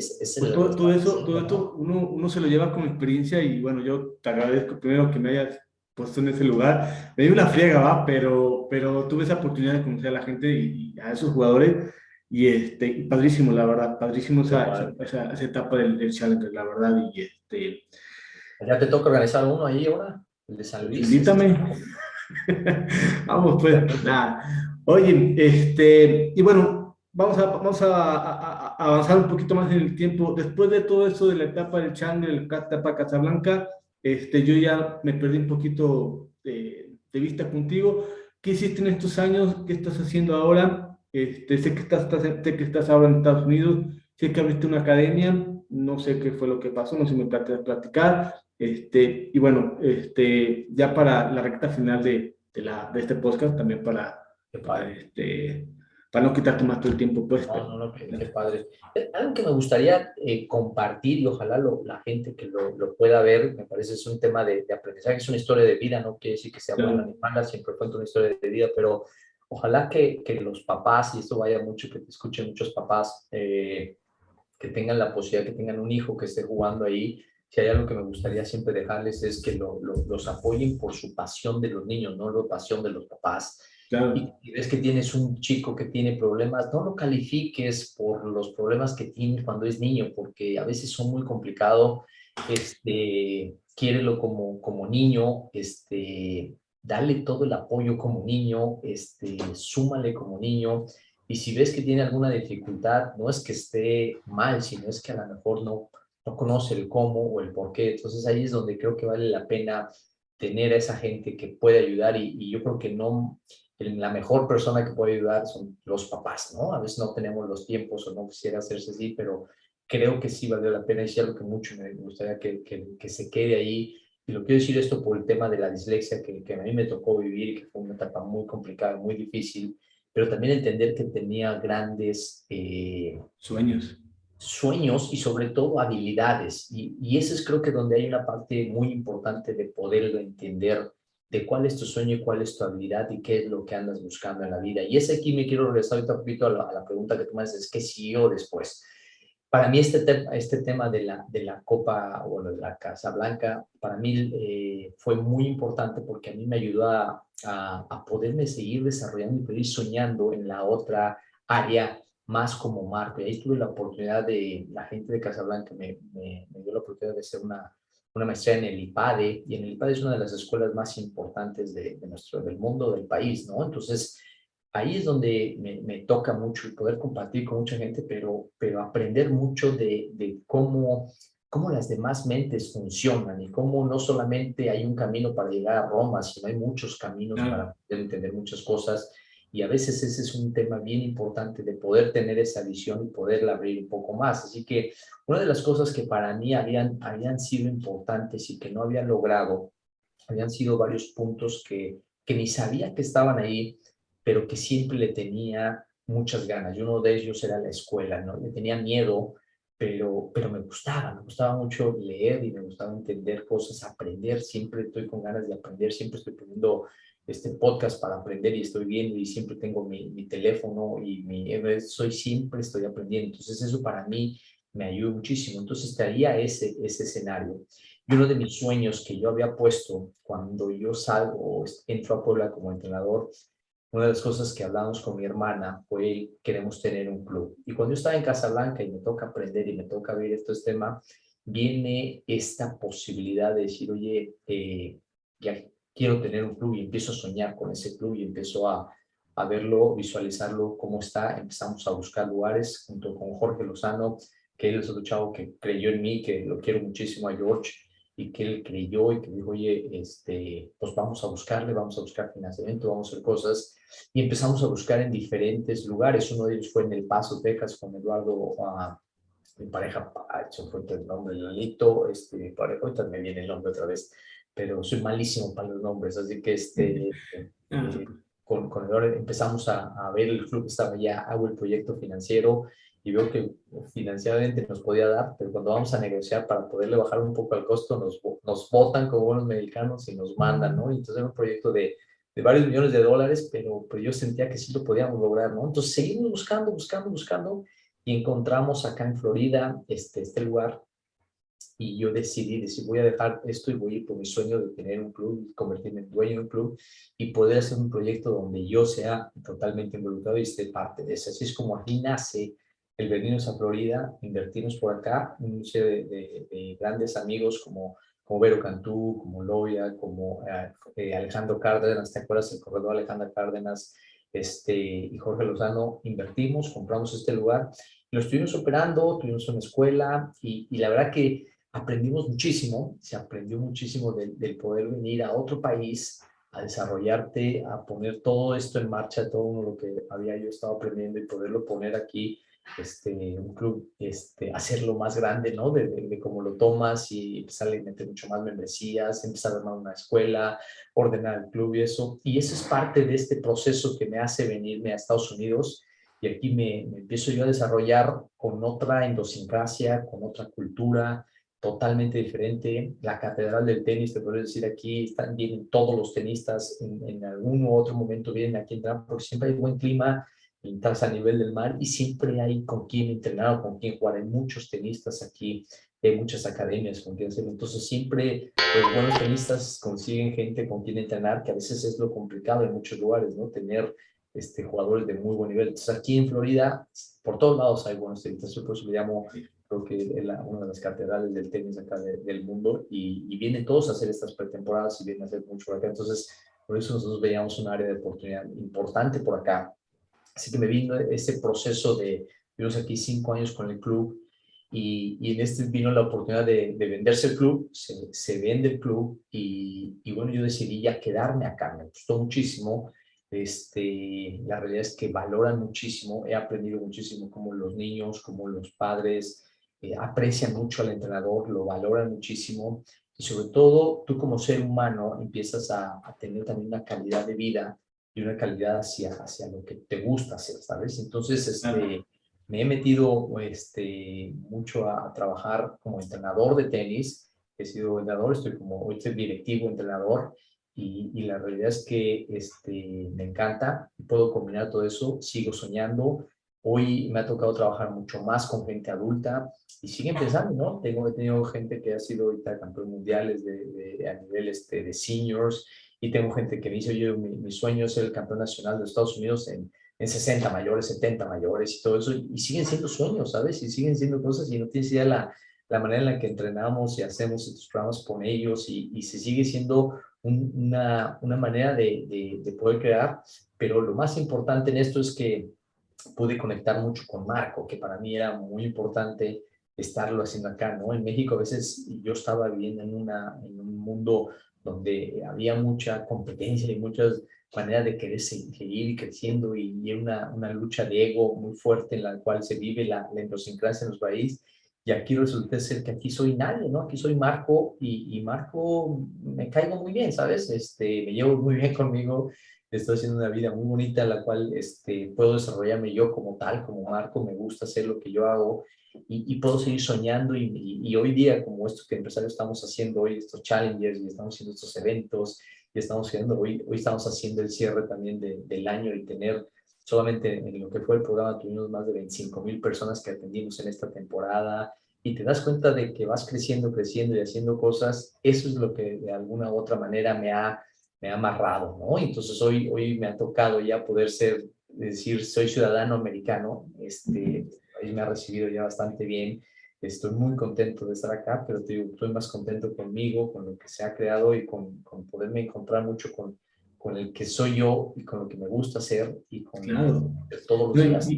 Todo esto uno se lo lleva como experiencia y bueno, yo te agradezco primero que me hayas puesto en ese lugar. Me dio una friega, ¿va? Pero tuve esa oportunidad de conocer a la gente y a esos jugadores y padrísimo, la verdad, padrísimo esa etapa del Challenger, la verdad. ¿Ya te toca organizar uno ahí ahora? El de San Luis. Invítame. Vamos, pues, nada. Oye, y bueno, vamos a avanzar un poquito más en el tiempo. Después de todo eso de la etapa del Chandler, la etapa Casablanca, yo ya me perdí un poquito de vista contigo. ¿Qué hiciste en estos años? ¿Qué estás haciendo ahora? Sé que estás ahora en Estados Unidos, sé que abriste una academia, no sé qué fue lo que pasó, no sé si me planteas platicar. Y bueno, ya para la recta final de este podcast, también Qué para, padre. para no quitarte más todo el tiempo, pues, No, no, pero no, qué padre. Algo que me gustaría compartir y ojalá la gente que lo pueda ver, me parece es un tema de aprendizaje, es una historia de vida, no quiere decir que sea buena claro, ni mala, siempre cuento una historia de vida, pero ojalá que los papás, y esto vaya mucho, que te escuchen muchos papás, que tengan la posibilidad, que tengan un hijo que esté jugando ahí, si hay algo que me gustaría siempre dejarles es que los apoyen por su pasión de los niños, no la pasión de los papás. Y claro, si ves que tienes un chico que tiene problemas, no lo califiques por los problemas que tiene cuando es niño, porque a veces son muy complicados. Quiérelo como niño, dale todo el apoyo como niño, súmale como niño. Y si ves que tiene alguna dificultad, no es que esté mal, sino es que a lo mejor no conoce el cómo o el por qué. Entonces ahí es donde creo que vale la pena tener a esa gente que puede ayudar y yo creo que no, la mejor persona que puede ayudar son los papás, ¿no? A veces no tenemos los tiempos o no quisiera hacerse así, pero creo que sí vale la pena y es algo que mucho me gustaría que se quede ahí. Y lo quiero decir esto por el tema de la dislexia que a mí me tocó vivir y que fue una etapa muy complicada, muy difícil, pero también entender que tenía grandes sueños. sueños y sobre todo habilidades. Y ese es creo que donde hay una parte muy importante de poderlo entender, de cuál es tu sueño y cuál es tu habilidad y qué es lo que andas buscando en la vida. Y es aquí me quiero regresar ahorita un poquito a la pregunta que tú me haces, ¿qué siguió después? Para mí este tema de la Copa o de la Casa Blanca, para mí fue muy importante porque a mí me ayudó a poderme seguir desarrollando y poder ir soñando en la otra área más como marco. Y ahí tuve la oportunidad la gente de Casablanca me dio la oportunidad de hacer una maestría en el IPADE, y en el IPADE es una de las escuelas más importantes del mundo, del país, ¿no? Entonces, ahí es donde me toca mucho el poder compartir con mucha gente, pero aprender mucho de cómo las demás mentes funcionan y cómo no solamente hay un camino para llegar a Roma, sino hay muchos caminos Claro. para poder entender muchas cosas. Y a veces ese es un tema bien importante de poder tener esa visión y poderla abrir un poco más. Así que una de las cosas que para mí habían sido importantes y que no había logrado, habían sido varios puntos que ni sabía que estaban ahí, pero que siempre le tenía muchas ganas. Y uno de ellos era la escuela, ¿no? Le tenía miedo, pero me gustaba mucho leer y me gustaba entender cosas, aprender. Siempre estoy con ganas de aprender, siempre estoy poniendo este podcast para aprender y estoy viendo y siempre tengo mi teléfono y siempre estoy aprendiendo. Entonces eso para mí me ayudó muchísimo. Entonces traía ese escenario. Y uno de mis sueños que yo había puesto cuando yo salgo o entro a Puebla como entrenador, una de las cosas que hablamos con mi hermana fue queremos tener un club. Y cuando yo estaba en Casablanca y me toca aprender y me toca ver estos temas, viene esta posibilidad de decir, oye, ya quiero tener un club y empiezo a soñar con ese club y empiezo a verlo, visualizarlo, cómo está. Empezamos a buscar lugares junto con Jorge Lozano, que él es otro chavo que creyó en mí, que lo quiero muchísimo a George y que él creyó y que dijo, oye, pues vamos a buscarle, vamos a buscar financiamiento, vamos a hacer cosas. Y empezamos a buscar en diferentes lugares. Uno de ellos fue en El Paso, Texas, con Eduardo, mi pareja, eso fue el nombre, Lalito, mi pareja, ahorita me viene el nombre otra vez, pero soy malísimo para los nombres, así que Ah, eh, con Eduardo empezamos a ver el club que estaba ya, hago el proyecto financiero y veo que financieramente nos podía dar, pero cuando vamos a negociar para poderle bajar un poco al costo, nos botan como buenos mexicanos y nos mandan, ¿no? Y entonces era un proyecto de varios millones de dólares, pero yo sentía que sí lo podíamos lograr, ¿no? Entonces seguimos buscando y encontramos acá en Florida este lugar y yo decidí decir, voy a dejar esto y voy a ir por mi sueño de tener un club y convertirme en dueño de un club y poder hacer un proyecto donde yo sea totalmente involucrado y esté parte de eso. Así es como aquí nace el venirnos a Florida, invertirnos por acá, un museo de grandes amigos como Vero Cantú, como Loya, como Alejandro Cárdenas, ¿te acuerdas? El corredor Alejandro Cárdenas, y Jorge Lozano invertimos, compramos este lugar, lo estuvimos operando, tuvimos una escuela y la verdad que aprendimos muchísimo, se aprendió muchísimo del poder venir a otro país a desarrollarte, a poner todo esto en marcha, todo lo que había yo estado aprendiendo y poderlo poner aquí, un club, hacerlo más grande, ¿no? De cómo lo tomas y empezar a meter mucho más membresías, empezar a armar una escuela, ordenar el club y eso. Y eso es parte de este proceso que me hace venirme a Estados Unidos y aquí me empiezo yo a desarrollar con otra idiosincrasia, con otra cultura, totalmente diferente. La catedral del tenis, te puedo decir, aquí vienen todos los tenistas, en algún u otro momento vienen aquí a entrenar, porque siempre hay buen clima, estás a nivel del mar y siempre hay con quién entrenar o con quién jugar. Hay muchos tenistas aquí, hay muchas academias con quien hacerlo. Entonces siempre los buenos tenistas consiguen gente con quien entrenar, que a veces es lo complicado en muchos lugares, ¿no? Tener jugadores de muy buen nivel. Entonces aquí en Florida, por todos lados hay buenos tenistas. Yo por eso le llamo, creo que es una de las catedrales del tenis acá del mundo y vienen todos a hacer estas pretemporadas y vienen a hacer mucho por acá. Entonces, por eso nosotros veíamos un área de oportunidad importante por acá. Así que me vino ese proceso de, vivimos aquí 5 años con el club y en este vino la oportunidad de venderse el club, se vende el club y bueno, yo decidí ya quedarme acá, me gustó muchísimo. La realidad es que valoran muchísimo, he aprendido muchísimo como los niños, como los padres aprecian mucho al entrenador, lo valoran muchísimo y sobre todo tú como ser humano empiezas a tener también una calidad de vida y una calidad hacia lo que te gusta hacer, ¿sabes? Entonces, me he metido mucho a trabajar como entrenador de tenis, he sido entrenador, hoy estoy directivo entrenador, y la realidad es que me encanta, puedo combinar todo eso, sigo soñando. Hoy me ha tocado trabajar mucho más con gente adulta y siguen pensando, ¿no? He tenido gente que ha sido ahorita campeón mundiales a nivel de seniors y tengo gente que me dice, oye, mi sueño es ser el campeón nacional de Estados Unidos en 60 mayores, 70 mayores y todo eso, y siguen siendo sueños, ¿sabes? Y siguen siendo cosas y no tienes idea la manera en la que entrenamos y hacemos estos programas con ellos y se sigue siendo una manera de poder crear, pero lo más importante en esto es que pude conectar mucho con Marco, que para mí era muy importante estarlo haciendo acá, ¿no? En México a veces yo estaba viviendo en un mundo donde había mucha competencia y muchas maneras de querer seguir creciendo y una lucha de ego muy fuerte en la cual se vive la idiosincrasia en los países. Y aquí resulta ser que aquí soy nadie, ¿no? Aquí soy Marco y Marco me caigo muy bien, ¿sabes? Me llevo muy bien conmigo, estoy haciendo una vida muy bonita en la cual puedo desarrollarme yo como tal, como Marco, me gusta hacer lo que yo hago y puedo seguir soñando y hoy día como esto que empresarios estamos haciendo hoy, estos challengers y estamos haciendo estos eventos y estamos haciendo, hoy estamos haciendo el cierre también del año y tener solamente en lo que fue el programa tuvimos más de 25,000 personas que atendimos en esta temporada y te das cuenta de que vas creciendo, creciendo y haciendo cosas, eso es lo que de alguna u otra manera me ha amarrado, ¿no? Entonces hoy me ha tocado ya poder decir, soy ciudadano americano, ahí me ha recibido ya bastante bien, estoy muy contento de estar acá, pero te digo, estoy más contento conmigo, con lo que se ha creado y con poderme encontrar mucho con el que soy yo y con lo que me gusta hacer y con Claro. todos los No, días.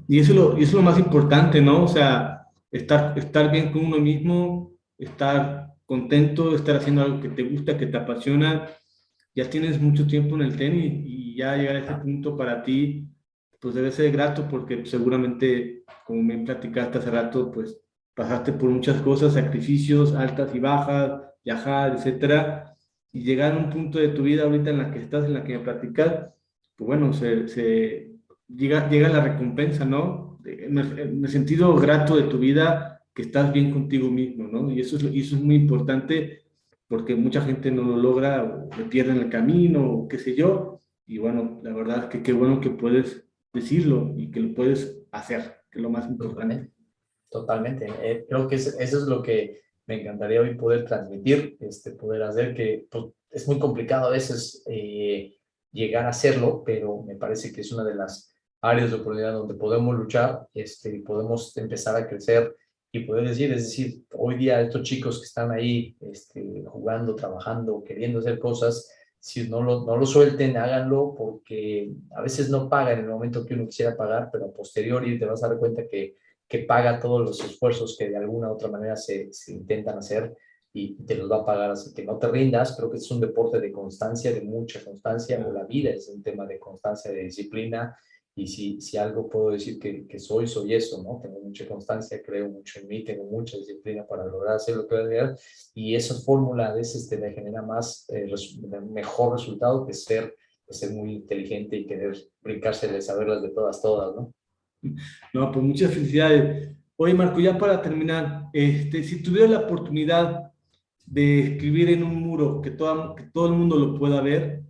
y eso es lo más importante, ¿no? O sea, estar bien con uno mismo, estar contento, estar haciendo algo que te gusta, que te apasiona. Ya tienes mucho tiempo en el tenis y ya llegar a ese punto para ti, pues debe ser grato porque seguramente, como me platicaste hace rato, pues pasaste por muchas cosas, sacrificios, altas y bajas, viajar, etcétera, y llegar a un punto de tu vida ahorita en la que estás, en la que me platicas, pues bueno, llega la recompensa, ¿no? En el sentido grato de tu vida, que estás bien contigo mismo, ¿no? Y eso es muy importante porque mucha gente no lo logra o le pierde en el camino o qué sé yo. Y bueno, la verdad es que qué bueno que puedes decirlo y que lo puedes hacer, que es lo más importante. Totalmente. Creo que eso es lo que me encantaría hoy poder transmitir, poder hacer que pues, es muy complicado a veces llegar a hacerlo, pero me parece que es una de las áreas de oportunidad donde podemos luchar, podemos empezar a crecer y poder decir, es decir, hoy día estos chicos que están ahí jugando, trabajando, queriendo hacer cosas, si no lo suelten, háganlo, porque a veces no paga en el momento que uno quisiera pagar, pero a posteriori te vas a dar cuenta que paga todos los esfuerzos que de alguna u otra manera se intentan hacer y te los va a pagar. Así que no te rindas. Creo que es un deporte de constancia, de mucha constancia, o la vida es un tema de constancia, de disciplina. Y si algo puedo decir que soy eso, ¿no? Tengo mucha constancia, creo mucho en mí, tengo mucha disciplina para lograr hacer lo que voy a hacer, y esa fórmula a veces te genera mejor resultado que ser muy inteligente y querer brincarse de saberlas de todas, ¿no? No, pues muchas felicidades. Oye, Marco, ya para terminar, si tuvieras la oportunidad de escribir en un muro que todo el mundo lo pueda ver,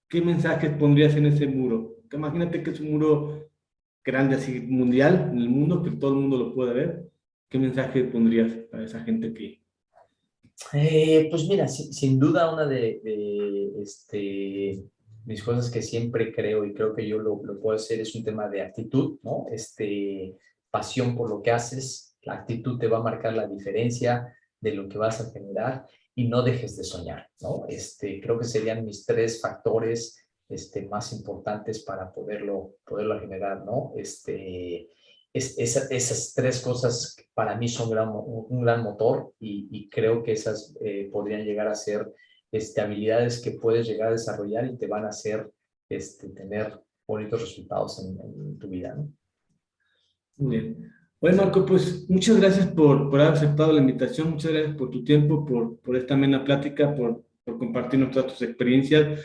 ¿qué mensajes pondrías en ese muro? Que imagínate que es un muro grande, así mundial, en el mundo, que todo el mundo lo pueda ver. ¿Qué mensaje pondrías a esa gente que... Pues mira, sin duda una de mis cosas que siempre creo, y creo que yo lo puedo hacer, es un tema de actitud, ¿no? Pasión por lo que haces. La actitud te va a marcar la diferencia de lo que vas a generar, y no dejes de soñar, ¿no? Creo que serían mis 3 factores más importantes para poderlo generar, ¿no? Esas 3 cosas para mí son un gran motor, y creo que esas podrían llegar a ser habilidades que puedes llegar a desarrollar y te van a hacer tener bonitos resultados en tu vida, ¿no? Muy bien. Bueno, Marco, pues muchas gracias por haber aceptado la invitación, muchas gracias por tu tiempo, por esta amena plática, por compartirnos todas tus experiencias.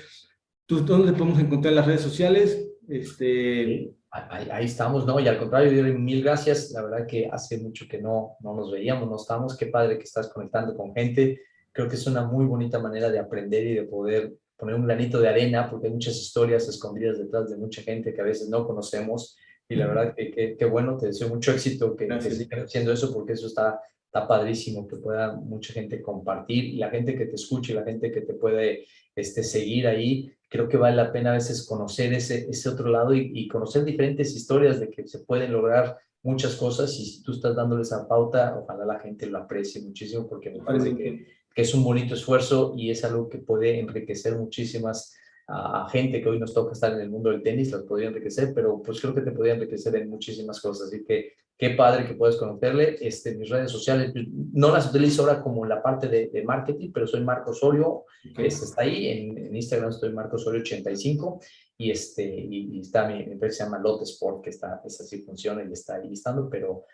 ¿Tú dónde podemos encontrar en las redes sociales? Sí, ahí estamos, ¿no? Y al contrario, Jerry, mil gracias. La verdad que hace mucho que no nos veíamos, no estamos. Qué padre que estás conectando con gente. Creo que es una muy bonita manera de aprender y de poder poner un granito de arena, porque hay muchas historias escondidas detrás de mucha gente que a veces no conocemos. Y la verdad que bueno, te deseo mucho éxito, que sigas haciendo eso, porque eso está padrísimo, que pueda mucha gente compartir, y la gente que te escuche, la gente que te puede seguir ahí. Creo que vale la pena a veces conocer ese otro lado, y conocer diferentes historias de que se pueden lograr muchas cosas, y si tú estás dándole esa pauta, ojalá la gente lo aprecie muchísimo, porque me parece que es un bonito esfuerzo, y es algo que puede enriquecer muchísimas a gente que hoy nos toca estar en el mundo del tenis. Las podría enriquecer, pero pues creo que te podría enriquecer en muchísimas cosas. Así que qué padre que puedes conocerle. Mis redes sociales no las utilizo ahora como la parte de marketing, pero soy Marco Osorio. Está ahí en Instagram, estoy Marco Osorio 85, y está mi empresa, se llama Lot Sport, que esa sí funciona y está ahí listando, pero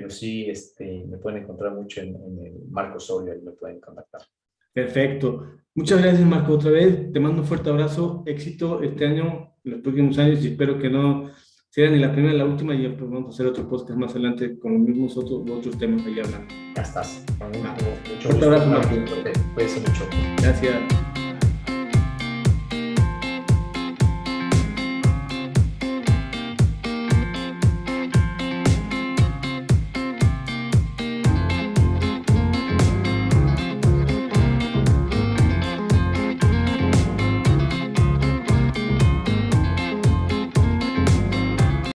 sí me pueden encontrar mucho en el Marco Osorio, y me pueden contactar. Perfecto. Muchas gracias, Marco, otra vez. Te mando un fuerte abrazo. Éxito este año, en los próximos años, y espero que no sea ni la primera ni la última, y pues vamos a hacer otro podcast más adelante con los mismos otros temas ahí hablando. Ya estás. Un fuerte abrazo, Marco. Cuídense mucho. Gracias.